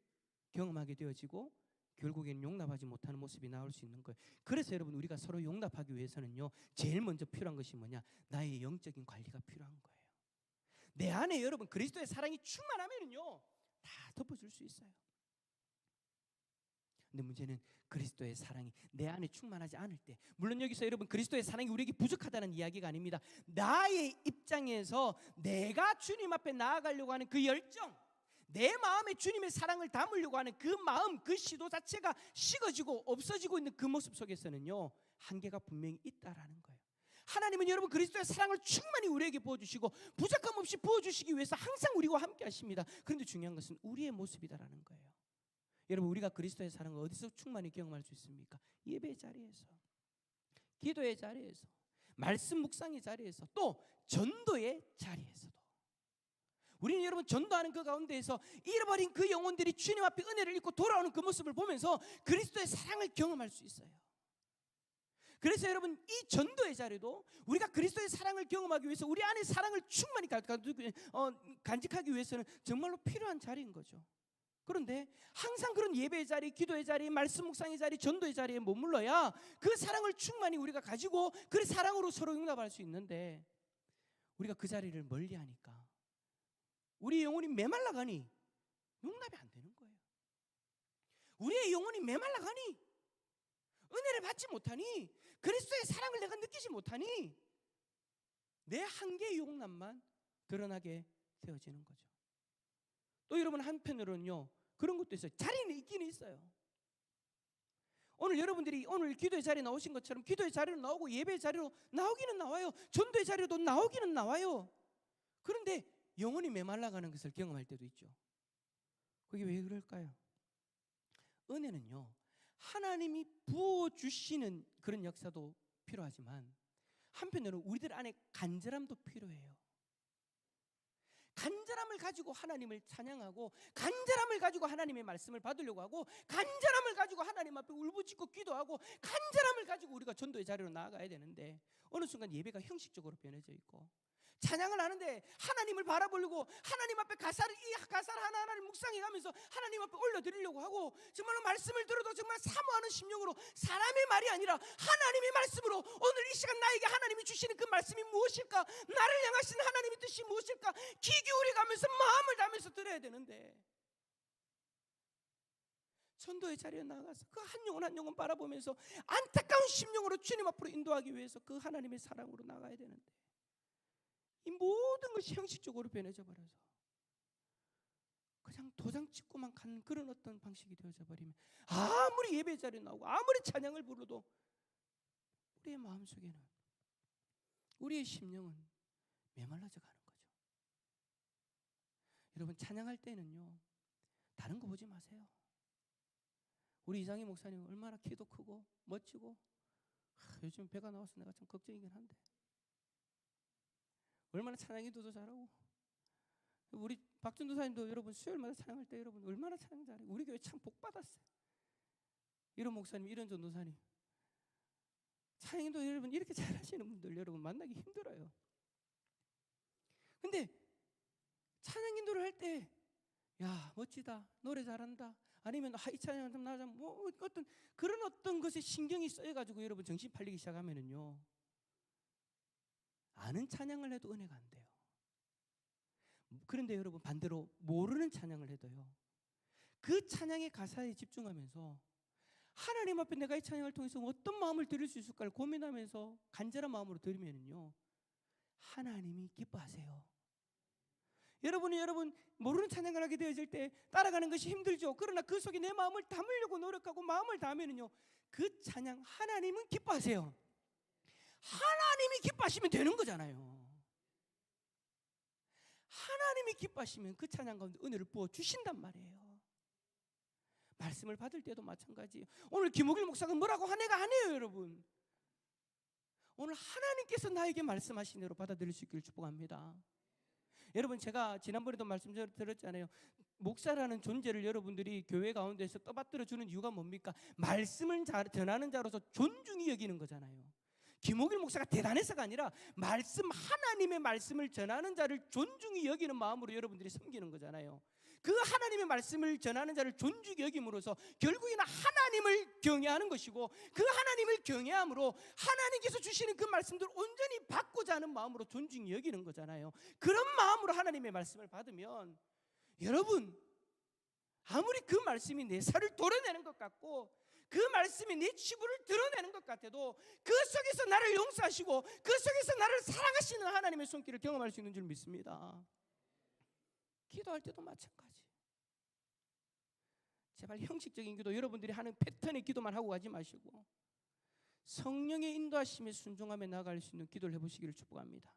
경험하게 되어지고 결국에는 용납하지 못하는 모습이 나올 수 있는 거예요. 그래서 여러분 우리가 서로 용납하기 위해서는요, 제일 먼저 필요한 것이 뭐냐? 나의 영적인 관리가 필요한 거예요. 내 안에 여러분 그리스도의 사랑이 충만하면은요 다 덮어줄 수 있어요. 근데 문제는 그리스도의 사랑이 내 안에 충만하지 않을 때, 물론 여기서 여러분 그리스도의 사랑이 우리에게 부족하다는 이야기가 아닙니다. 나의 입장에서 내가 주님 앞에 나아가려고 하는 그 열정, 내 마음에 주님의 사랑을 담으려고 하는 그 마음, 그 시도 자체가 식어지고 없어지고 있는 그 모습 속에서는요 한계가 분명히 있다라는 거예요. 하나님은 여러분 그리스도의 사랑을 충만히 우리에게 부어주시고 부족함 없이 부어주시기 위해서 항상 우리와 함께 하십니다. 그런데 중요한 것은 우리의 모습이다라는 거예요. 여러분 우리가 그리스도의 사랑을 어디서 충만히 경험할 수 있습니까? 예배의 자리에서, 기도의 자리에서, 말씀 묵상의 자리에서, 또 전도의 자리에서도. 우리는 여러분 전도하는 그 가운데에서 잃어버린 그 영혼들이 주님 앞에 은혜를 입고 돌아오는 그 모습을 보면서 그리스도의 사랑을 경험할 수 있어요. 그래서 여러분 이 전도의 자리도 우리가 그리스도의 사랑을 경험하기 위해서 우리 안에 사랑을 충만히 간직하기 위해서는 정말로 필요한 자리인 거죠. 그런데 항상 그런 예배의 자리, 기도의 자리, 말씀 묵상의 자리, 전도의 자리에 머물러야 그 사랑을 충만히 우리가 가지고 그 사랑으로 서로 용납할 수 있는데, 우리가 그 자리를 멀리하니까 우리의 영혼이 메말라가니 용납이 안 되는 거예요. 우리의 영혼이 메말라가니 은혜를 받지 못하니 그리스도의 사랑을 내가 느끼지 못하니 내 한계의 용납만 드러나게 되어지는 거죠. 또 여러분 한편으로는요 그런 것도 있어요. 자리는 있기는 있어요. 오늘 여러분들이 오늘 기도의 자리에 나오신 것처럼 기도의 자리로 나오고 예배의 자리로 나오기는 나와요. 전도의 자리로도 나오기는 나와요. 그런데 영혼이 메말라가는 것을 경험할 때도 있죠. 그게 왜 그럴까요? 은혜는요 하나님이 부어주시는 그런 역사도 필요하지만 한편으로는 우리들 안에 간절함도 필요해요. 간절함을 가지고 하나님을 찬양하고, 간절함을 가지고 하나님의 말씀을 받으려고 하고, 간절함을 가지고 하나님 앞에 울부짖고 기도하고, 간절함을 가지고 우리가 전도의 자리로 나아가야 되는데 어느 순간 예배가 형식적으로 변해져 있고, 찬양을 하는데 하나님을 바라보려고 하나님 앞에 가사를 하나하나를 묵상해가면서 하나님 앞에 올려드리려고 하고, 정말로 말씀을 들어도 정말 사모하는 심령으로 사람의 말이 아니라 하나님의 말씀으로 오늘 이 시간 나에게 하나님이 주시는 그 말씀이 무엇일까, 나를 향하시는 하나님의 뜻이 무엇일까 귀 기울여가면서 마음을 담아서 들어야 되는데, 전도의 자리에 나가서 그 한 영혼 한 영혼 바라보면서 안타까운 심령으로 주님 앞으로 인도하기 위해서 그 하나님의 사랑으로 나가야 되는데 이 모든 것이 형식적으로 변해져 버려서 그냥 도장 찍고만 가는 그런 어떤 방식이 되어져 버리면 아무리 예배 자리에 나오고 아무리 찬양을 부르도 우리의 마음속에는, 우리의 심령은 메말라져 가는 거죠. 여러분 찬양할 때는요 다른 거 보지 마세요. 우리 이장희 목사님 얼마나 키도 크고 멋지고 요즘 배가 나와서 내가 참 걱정이긴 한데 얼마나 찬양 기도도 잘하고, 우리 박준도 사님도 여러분 수요일마다 찬양할 때 여러분 얼마나 찬양 잘해. 우리 교회 참 복 받았어요. 이런 목사님, 이런 전도사님, 찬양도 여러분 이렇게 잘하시는 분들 여러분 만나기 힘들어요. 근데 찬양 인도를 할 때 야 멋지다, 노래 잘한다, 아니면 이 찬양 좀 나자 뭐 어떤 것에 신경이 써가지고 여러분 정신 팔리기 시작하면은요, 아는 찬양을 해도 은혜가 안 돼요. 그런데 여러분 반대로 모르는 찬양을 해도요, 그 찬양의 가사에 집중하면서 하나님 앞에 내가 이 찬양을 통해서 어떤 마음을 드릴 수 있을까를 고민하면서 간절한 마음으로 드리면요, 하나님이 기뻐하세요. 여러분 모르는 찬양을 하게 되어질 때 따라가는 것이 힘들죠. 그러나 그 속에 내 마음을 담으려고 노력하고 마음을 담으면요, 그 찬양 하나님은 기뻐하세요. 하나님이 기뻐하시면 되는 거잖아요. 하나님이 기뻐하시면 그 찬양 가운데 은혜를 부어 주신단 말이에요. 말씀을 받을 때도 마찬가지예요. 오늘 김옥일 목사가 뭐라고 하네가 아니에요, 여러분. 오늘 하나님께서 나에게 말씀하신 대로 받아들일 수 있기를 축복합니다. 여러분, 제가 지난번에도 말씀드렸잖아요. 목사라는 존재를 여러분들이 교회 가운데서 떠받들어 주는 이유가 뭡니까? 말씀을 전하는 자로서 존중히 여기는 거잖아요. 김옥일 목사가 대단해서가 아니라 하나님의 말씀을 전하는 자를 존중히 여기는 마음으로 여러분들이 섬기는 거잖아요. 그 하나님의 말씀을 전하는 자를 존중히 여김으로써 결국에는 하나님을 경외하는 것이고, 그 하나님을 경외함으로 하나님께서 주시는 그 말씀들을 온전히 받고자 하는 마음으로 존중히 여기는 거잖아요. 그런 마음으로 하나님의 말씀을 받으면 여러분, 아무리 그 말씀이 내 살을 도려내는 것 같고 그 말씀이 내 치부를 드러내는 것 같아도 그 속에서 나를 용서하시고 그 속에서 나를 사랑하시는 하나님의 손길을 경험할 수 있는 줄 믿습니다. 기도할 때도 마찬가지. 제발 형식적인 기도, 여러분들이 하는 패턴의 기도만 하고 가지 마시고 성령의 인도하심에 순종하며 나아갈 수 있는 기도를 해보시기를 축복합니다.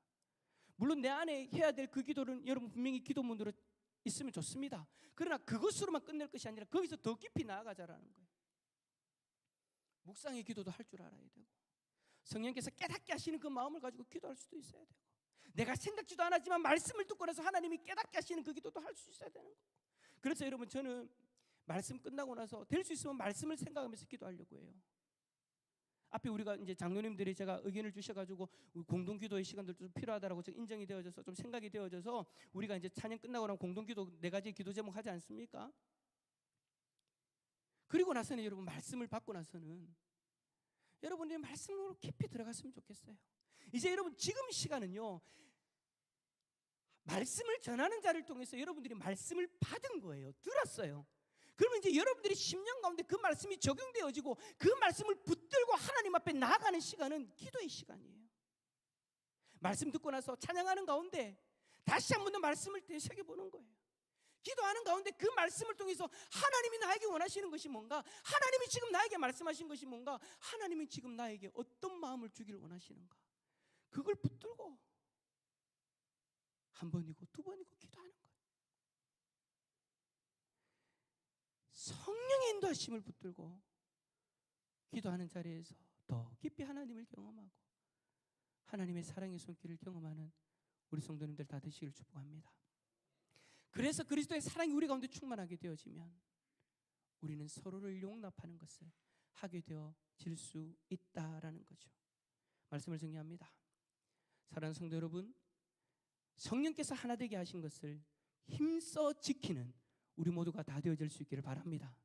물론 내 안에 해야 될 그 기도는 여러분 분명히 기도문으로 있으면 좋습니다. 그러나 그것으로만 끝낼 것이 아니라 거기서 더 깊이 나아가자라는 거예요. 묵상의 기도도 할 줄 알아야 되고, 성령께서 깨닫게 하시는 그 마음을 가지고 기도할 수도 있어야 되고, 내가 생각지도 않았지만 말씀을 듣고 나서 하나님이 깨닫게 하시는 그 기도도 할 수 있어야 되는 거예요. 그래서 여러분, 저는 말씀 끝나고 나서 될 수 있으면 말씀을 생각하면서 기도하려고 해요. 앞에 우리가 이제 장로님들이 제가 의견을 주셔가지고 공동 기도의 시간들 좀 필요하다라고 인정이 되어져서 좀 생각이 되어져서 우리가 이제 찬양 끝나고 나면 공동 기도 4가지 기도 제목 하지 않습니까? 그리고 나서는 여러분, 말씀을 받고 나서는 여러분이 말씀으로 깊이 들어갔으면 좋겠어요. 이제 여러분, 지금 시간은요, 말씀을 전하는 자를 통해서 여러분들이 말씀을 받은 거예요. 들었어요. 그러면 이제 여러분들이 심령 가운데 그 말씀이 적용되어지고 그 말씀을 붙들고 하나님 앞에 나아가는 시간은 기도의 시간이에요. 말씀 듣고 나서 찬양하는 가운데 다시 한 번 더 말씀을 되새겨보는 거예요. 기도하는 가운데 그 말씀을 통해서 하나님이 나에게 원하시는 것이 뭔가, 하나님이 지금 나에게 말씀하신 것이 뭔가, 하나님이 지금 나에게 어떤 마음을 주기를 원하시는가, 그걸 붙들고 한 번이고 두 번이고 기도하는 거예요. 성령의 인도하심을 붙들고 기도하는 자리에서 더 깊이 하나님을 경험하고 하나님의 사랑의 손길을 경험하는 우리 성도님들 다 되시기를 축복합니다. 그래서 그리스도의 사랑이 우리 가운데 충만하게 되어지면 우리는 서로를 용납하는 것을 하게 되어질 수 있다라는 거죠. 말씀을 정리합니다. 사랑하는 성도 여러분, 성령께서 하나 되게 하신 것을 힘써 지키는 우리 모두가 다 되어질 수 있기를 바랍니다.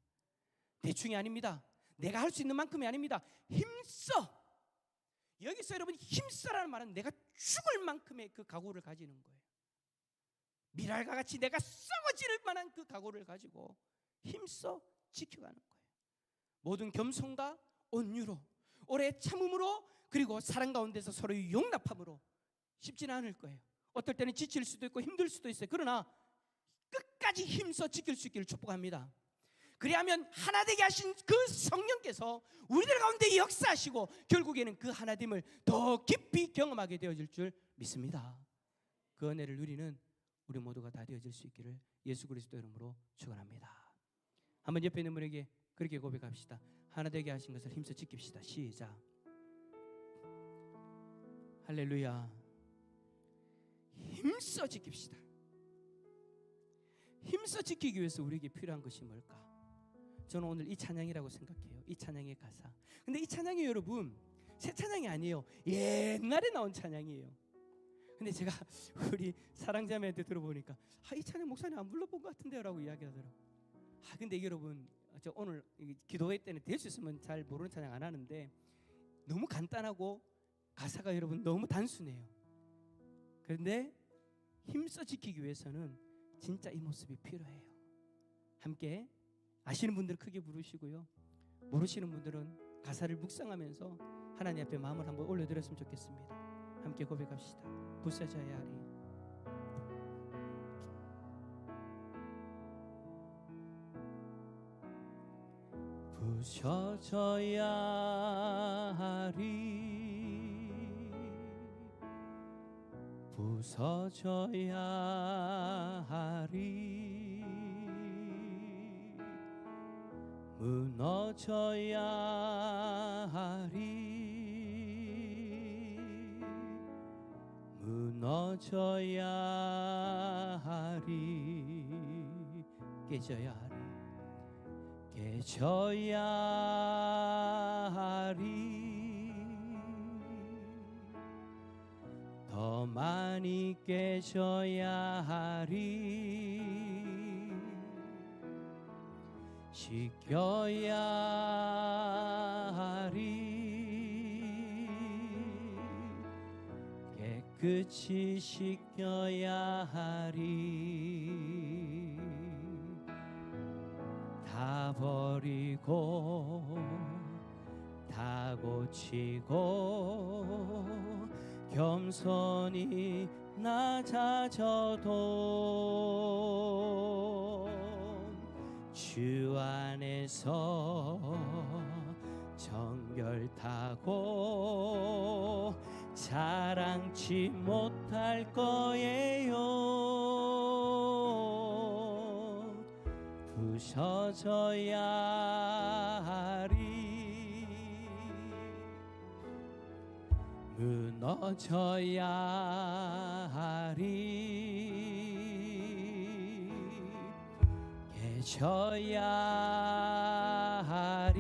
대충이 아닙니다. 내가 할 수 있는 만큼이 아닙니다. 힘써. 여기서 여러분, 힘써라는 말은 내가 죽을 만큼의 그 각오를 가지는 거예요. 미랄과 같이 내가 썩어질 만한 그 각오를 가지고 힘써 지켜가는 거예요. 모든 겸손과 온유로, 오래 참음으로, 그리고 사랑 가운데서 서로의 용납함으로. 쉽지는 않을 거예요. 어떨 때는 지칠 수도 있고 힘들 수도 있어요. 그러나 끝까지 힘써 지킬 수 있기를 축복합니다. 그리하면 하나 되게 하신 그 성령께서 우리들 가운데 역사하시고 결국에는 그 하나됨을 더 깊이 경험하게 되어질 줄 믿습니다. 그 은혜를 누리는 우리 모두가 다 되어질 수 있기를 예수 그리스도 이름으로 축원합니다. 한번 옆에 있는 분에게 그렇게 고백합시다. 하나 되게 하신 것을 힘써 지킵시다. 시작. 할렐루야. 힘써 지킵시다. 힘써 지키기 위해서 우리에게 필요한 것이 뭘까? 저는 오늘 이 찬양이라고 생각해요. 이 찬양의 가사. 근데 이 찬양이 여러분 새 찬양이 아니에요. 옛날에 나온 찬양이에요. 근데 제가 우리 사랑자매한테 들어보니까 이 찬양 목사님 안 불러본 것 같은데요 라고 이야기하더라고요. 근데 여러분, 저 오늘 기도회 때는 될 수 있으면 잘 모르는 찬양 안 하는데 너무 간단하고 가사가 여러분 너무 단순해요. 그런데 힘써 지키기 위해서는 진짜 이 모습이 필요해요. 함께 아시는 분들은 크게 부르시고요, 모르시는 분들은 가사를 묵상하면서 하나님 앞에 마음을 한번 올려드렸으면 좋겠습니다. 함께 고백합시다. 부서져야 하리. 부서져야 하리, 부서져야 하리, 무너져야 하리, 무너져야 하리, 깨져야 하리, 깨져야 하리, 더 많이 깨져야 하리, 씻겨야 하리, 깨끗이 씻겨야 하리, 다 버리고 다 고치고 겸손히 낮아져도 주 안에서 정결타고 자랑치 못할 거예요. 부서져야 하리, 무너져야 하리, 깨져야 하리,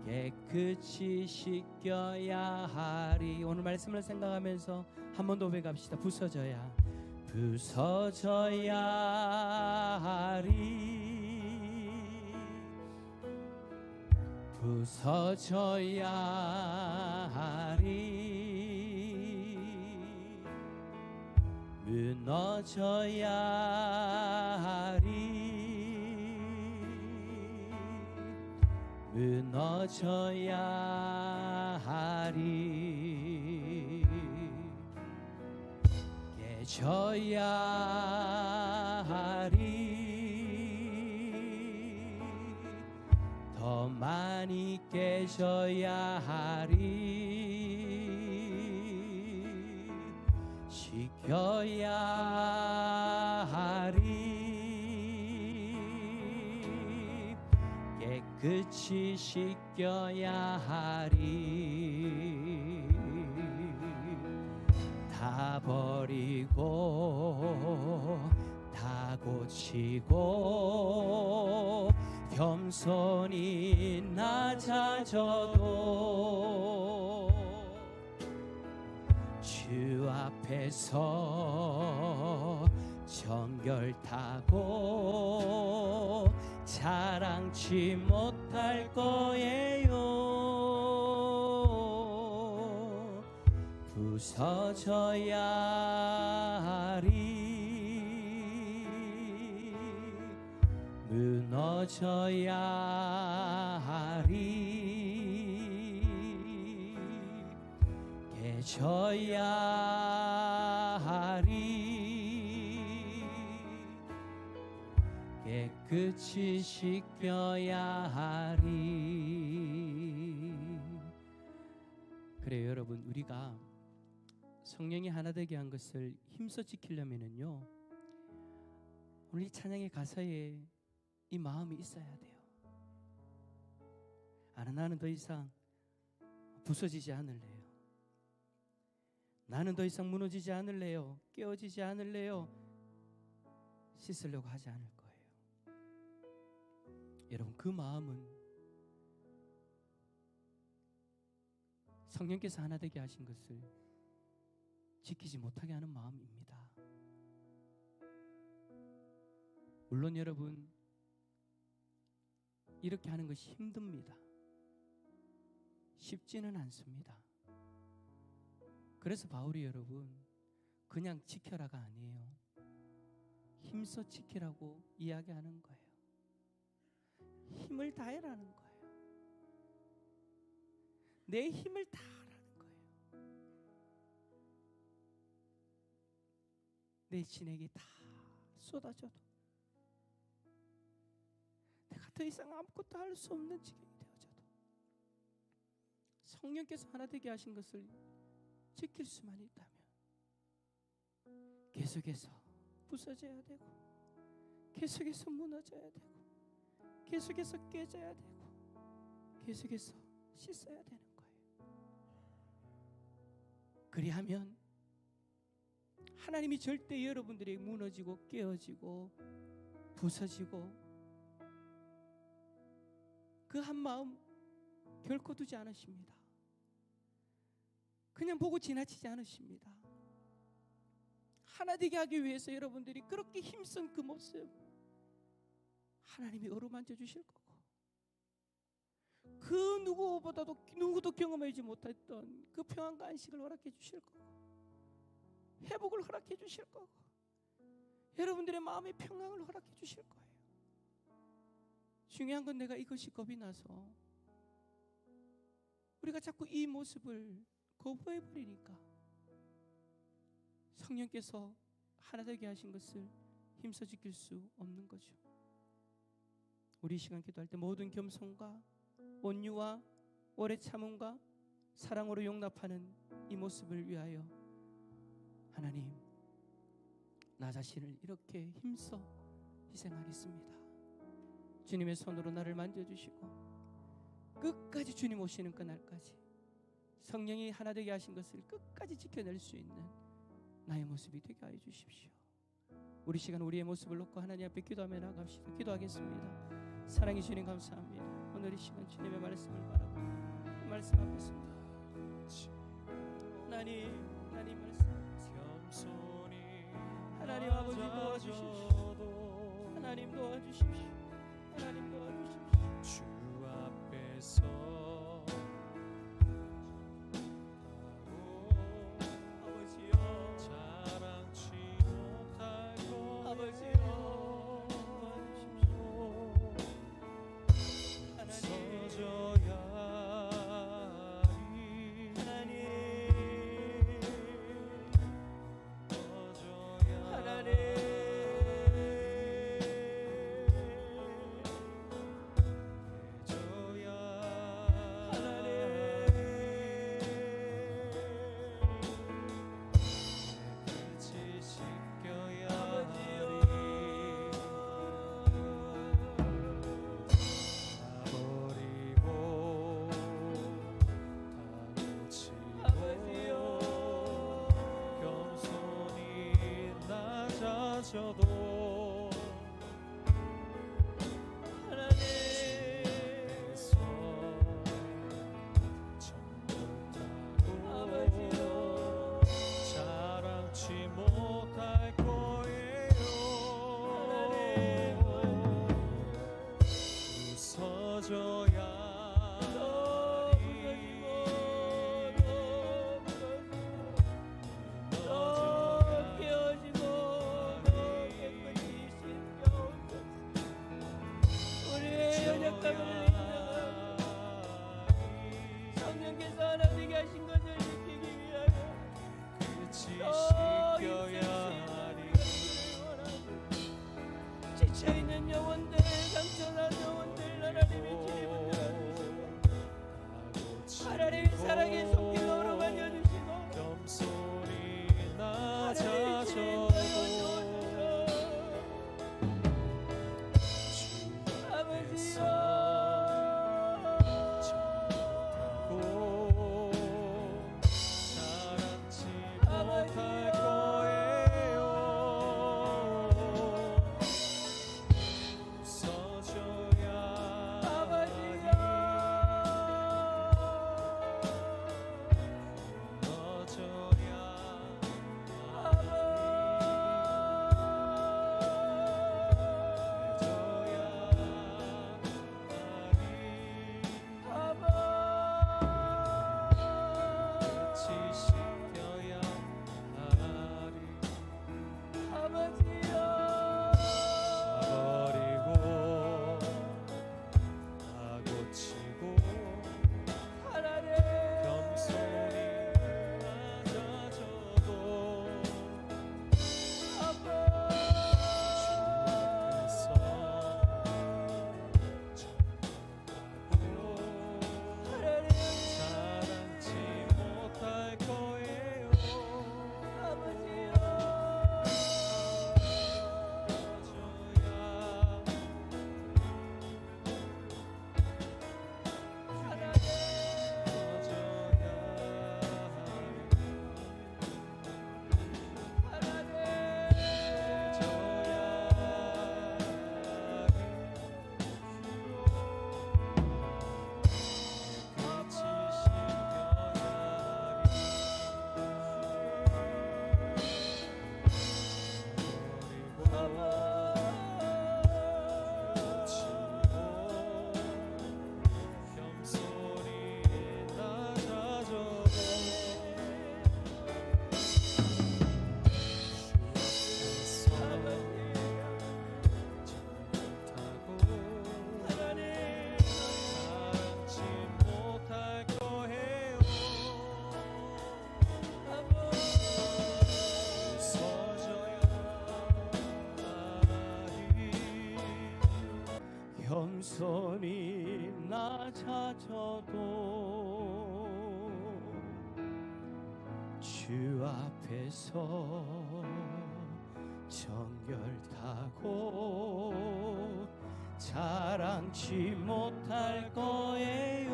깨끗이 씻겨야 하리. 오늘 말씀을 생각하면서 한 번 더 고백합시다. 부서져야, 부서져야 하리, 부서져야 하리, 무너져야 하리, 무너져야 하리, 깨져야 하리, 더 많이 깨져야 하리, 씻겨야 하리, 깨끗이 씻겨야 하리, 다 버리고 다 고치고 겸손히 낮아져도 주 앞에서 정결타고 자랑치 못할 거예요. 부서져야 하리, 무너져야 하리, 깨져야 하리, 깨끗이 씻겨야 하리. 그래요 여러분, 우리가 성령이 하나 되게 한 것을 힘써 지키려면은요, 오늘 이 찬양의 가사에 이 마음이 있어야 돼요. 나는 더 이상 부서지지 않을래요. 나는 더 이상 무너지지 않을래요. 깨어지지 않을래요. 씻으려고 하지 않을 거예요. 여러분, 그 마음은 성령께서 하나 되게 하신 것을 지키지 못하게 하는 마음입니다. 물론 여러분 이렇게 하는 것이 힘듭니다. 쉽지는 않습니다. 그래서 바울이 여러분 그냥 지켜라가 아니에요. 힘써 지키라고 이야기하는 거예요. 힘을 다해라는 거예요. 내 힘을 다하라는 거예요. 내 진액이 다 쏟아져도 내가 더 이상 아무것도 할 수 없는 지경이 되어져도 성령께서 하나 되게 하신 것을 지킬 수만 있다면 계속해서 부서져야 되고 계속해서 무너져야 되고 계속해서 깨져야 되고 계속해서 씻어야 되는 거예요. 그리하면 하나님이 절대 여러분들이 무너지고 깨어지고 부서지고 그 한 마음 결코 두지 않으십니다. 그냥 보고 지나치지 않으십니다. 하나 되게 하기 위해서 여러분들이 그렇게 힘쓴 그 모습 하나님이 어루만져 주실 거고 그 누구도 경험하지 못했던 그 평안과 안식을 허락해 주실 거고 회복을 허락해 주실 거고 여러분들의 마음의 평강을 허락해 주실 거예요. 중요한 건 내가 이것이 겁이 나서 우리가 자꾸 이 모습을 거부해 버리니까 성령께서 하나 되게 하신 것을 힘써 지킬 수 없는 거죠. 우리 시간 기도할 때 모든 겸손과 온유와 오래 참음과 사랑으로 용납하는 이 모습을 위하여 하나님 나 자신을 이렇게 힘써 희생하겠습니다. 주님의 손으로 나를 만져주시고 끝까지 주님 오시는 그날까지 성령이 하나 되게 하신 것을 끝까지 지켜낼 수 있는 나의 모습이 되게 하여 주십시오. 우리 시간 우리의 모습을 놓고 하나님 앞에 기도하며 나갑시다. 기도하겠습니다. 사랑의 주님 감사합니다. 오늘 이 시간 주님의 말씀을 바라보고 그 말씀 앞에 섭니다. 하나님 말씀 하나님 아버지 도와주십시오. 하나님 도와주십시오. 하나님 도와주십시오. 주 앞에서 아버지요 자랑치 못할 것 아버지요 도와주십시오. 하나님 서져야 하나님 서져야 하나님 저도 하나님 아버지요 자랑치 못할 거예요. 부서져야 깨어지고 주 앞에서 정결타고 자랑치 못할 거예요.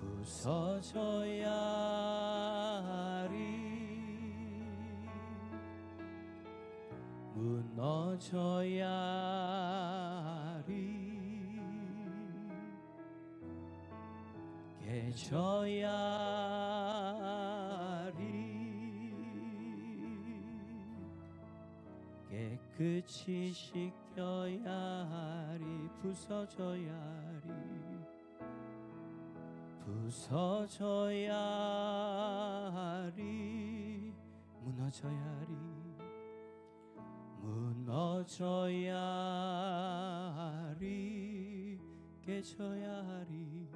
부서져야 하리, 무너져야 하리, 깨져야 하리, 깨끗이 씻겨야 하리, 부서져야 하리, 부서져야 하리, 무너져야 하리, 무너져야 하리, 깨져야 하리,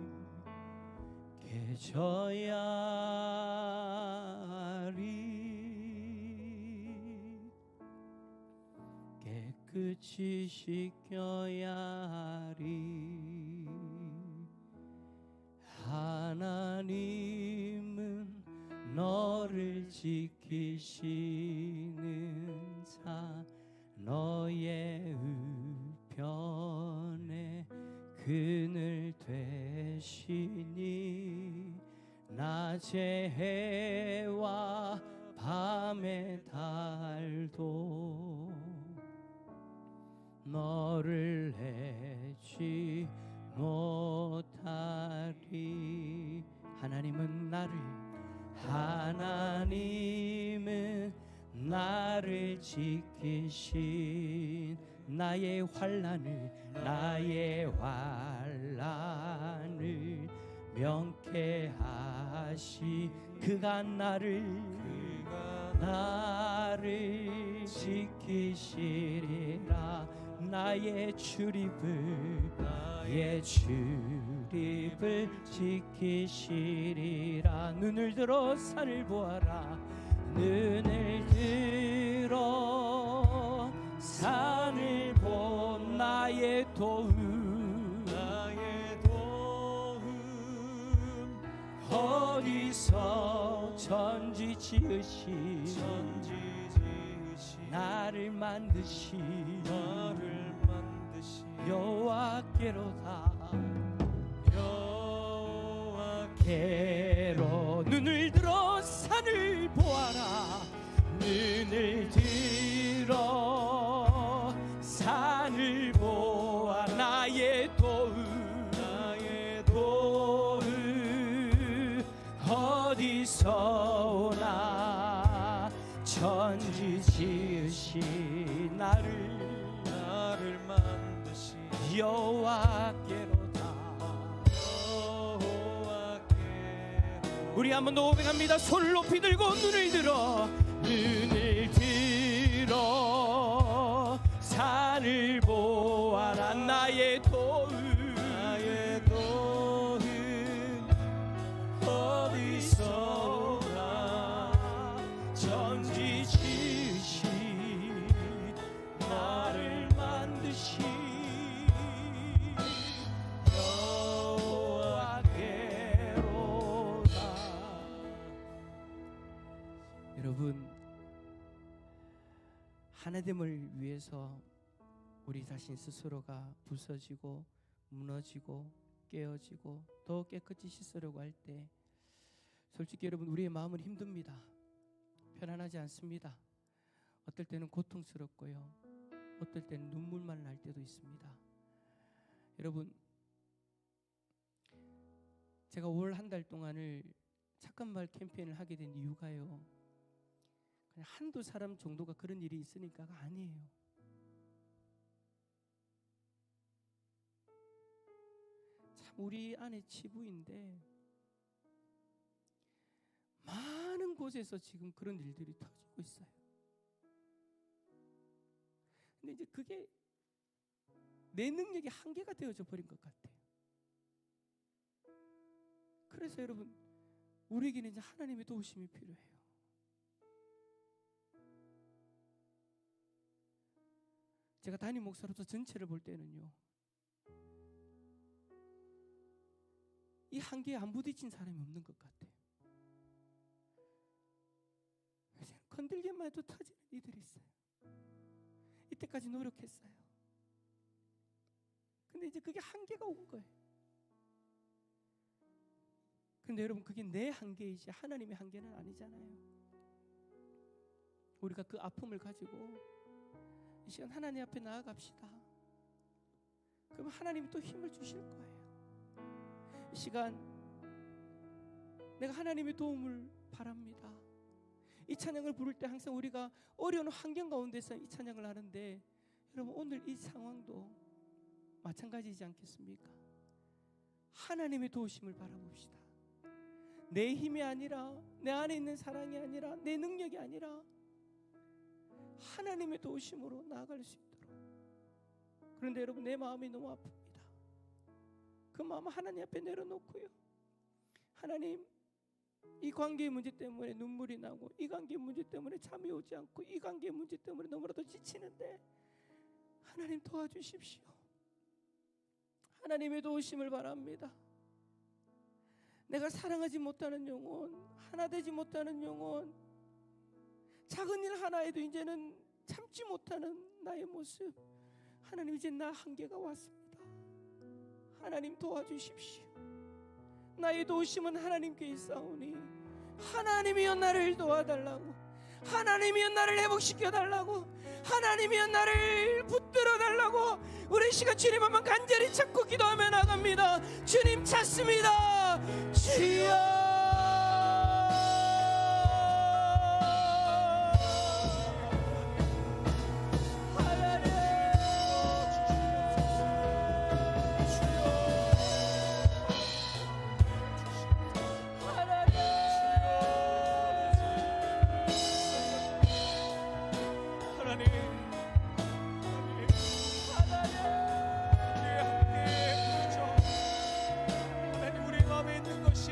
깨져야 하리, 깨끗이 씻겨야 하리. 하나님은 너를 지키시는 자, 너의 우편에 그늘 되시니 낮의 해와 밤의 달도 너를 해치 못하리. 하나님은 나를 지키신 나의 환난을 명쾌하시. 그가 나를 지키시리라. 나의 출입을 지키시리라. 눈을 들어 산을 보아라. 눈을 들어 산을 보. 나의 도움 어디서 천지 지으신 나를 만드신 여호와께로다. 여호와께로. 눈을 들어 산을 보아라. 눈을 들어 산을 보아. 나의 도움 어디서 오나. 천지 지으신 나를 만드신 여호와께로다. 우리 한번 더 고백합니다. 손을 높이 들고 눈을 들어 산을 보아라. 나의 도움 어디서 오나. 천지 지으신 나를 만드신 여호와께로다. 여러분, 하나됨을 위해서 우리 자신 스스로가 부서지고 무너지고 깨어지고 더 깨끗이 씻으려고 할 때 솔직히 여러분, 우리의 마음은 힘듭니다. 편안하지 않습니다. 어떨 때는 고통스럽고요, 어떨 때는 눈물만 날 때도 있습니다. 여러분, 제가 올 한 달 동안을 착한 말 캠페인을 하게 된 이유가요, 그냥 한두 사람 정도가 그런 일이 있으니까가 아니에요. 참 우리 안에 치부인데 많은 곳에서 지금 그런 일들이 터지고 있어요. 근데 이제 그게 내 능력의 한계가 되어져 버린 것 같아요. 그래서 여러분, 우리에게는 이제 하나님의 도우심이 필요해요. 제가 담임 목사로서 전체를 볼 때는요, 이 한계에 안 부딪힌 사람이 없는 것 같아요. 건들기만 해도 터지는 이들이 있어요. 이때까지 노력했어요. 근데 이제 그게 한계가 온 거예요. 근데 여러분, 그게 내 한계이지 하나님의 한계는 아니잖아요. 우리가 그 아픔을 가지고 이 시간 하나님 앞에 나아갑시다. 그럼 하나님이 또 힘을 주실 거예요. 이 시간 내가 하나님의 도움을 바랍니다. 이 찬양을 부를 때 항상 우리가 어려운 환경 가운데서 이 찬양을 하는데, 여러분 오늘 이 상황도 마찬가지이지 않겠습니까? 하나님의 도우심을 바라봅시다. 내 힘이 아니라, 내 안에 있는 사랑이 아니라, 내 능력이 아니라 하나님의 도우심으로 나아갈 수 있도록. 그런데 여러분, 내 마음이 너무 아픕니다. 그 마음 하나님 앞에 내려놓고요, 하나님, 이 관계의 문제 때문에 눈물이 나고, 이 관계의 문제 때문에 잠이 오지 않고, 이 관계의 문제 때문에 너무나도 지치는데 하나님 도와주십시오. 하나님의 도우심을 바랍니다. 내가 사랑하지 못하는 영혼, 하나 되지 못하는 영혼, 작은 일 하나에도 이제는 참지 못하는 나의 모습, 하나님 이제 나 한계가 왔습니다. 하나님 도와주십시오. 나의 도우심은 하나님께 있사오니 하나님이여 나를 도와달라고, 하나님이여 나를 회복시켜달라고, 하나님이여 나를 붙들어달라고 우리 시간 주님 한번 간절히 찾고 기도하며 나갑니다. 주님 찾습니다. 주여, 하나님 우리 마음에 있는 것이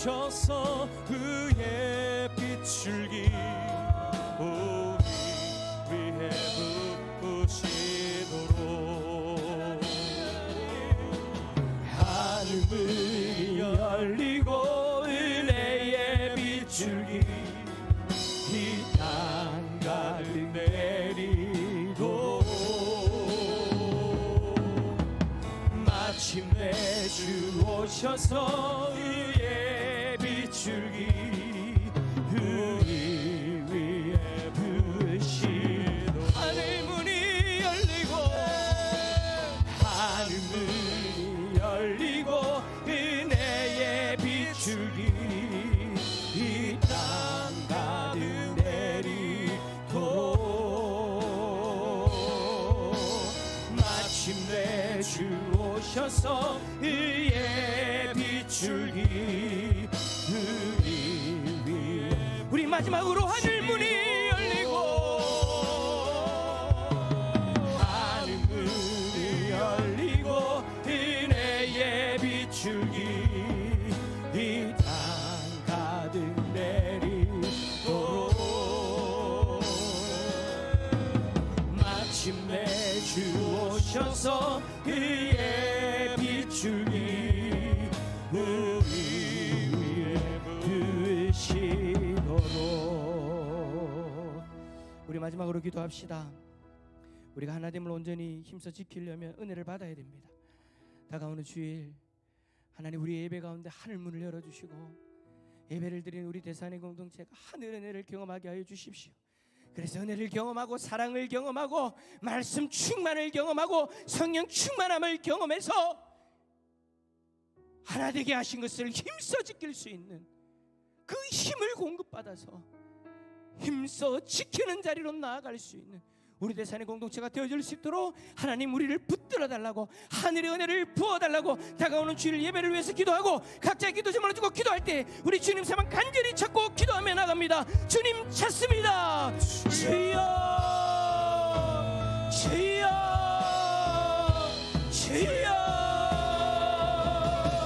오셔서 그의 빛줄기 우리 위해 부으시도록 하늘문이 열리고 은혜의 빛줄기 이 땅 가득 내리도록 마침내 주 오셔서 그의 빛줄기 우리 위에 부으시도록 하늘문이 열리고 하늘문이 열리고 은혜의 빛줄기 이 땅 가득 내리도록 마침내 주 오셔서 그의 빛줄기 우리 위에 우리 마지막으로 하늘문이 열리고 하늘문이 열리고 은혜의 빛줄기 이 땅 가득 내리도록 마침내 주 오셔서 그의 빛줄기 우리 위에 부으시도록 우리 마지막으로 기도합시다. 우리가 하나됨을 온전히 힘써 지키려면 은혜를 받아야 됩니다. 다가오는 주일 하나님 우리 예배 가운데 하늘문을 열어주시고 예배를 드리는 우리 대산의 공동체가 하늘 은혜를 경험하게 하여 주십시오. 그래서 은혜를 경험하고 사랑을 경험하고 말씀 충만을 경험하고 성령 충만함을 경험해서 하나 되게 하신 것을 힘써 지킬 수 있는 그 힘을 공급받아서 힘써 지키는 자리로 나아갈 수 있는 우리 대산의 공동체가 되어질 수 있도록 하나님 우리를 붙들어 달라고 하늘의 은혜를 부어달라고 다가오는 주일 예배를 위해서 기도하고 각자의 기도 제목을 두고 기도할 때 우리 주님 사랑 간절히 찾고 기도하며 나갑니다. 주님 찾습니다. 주님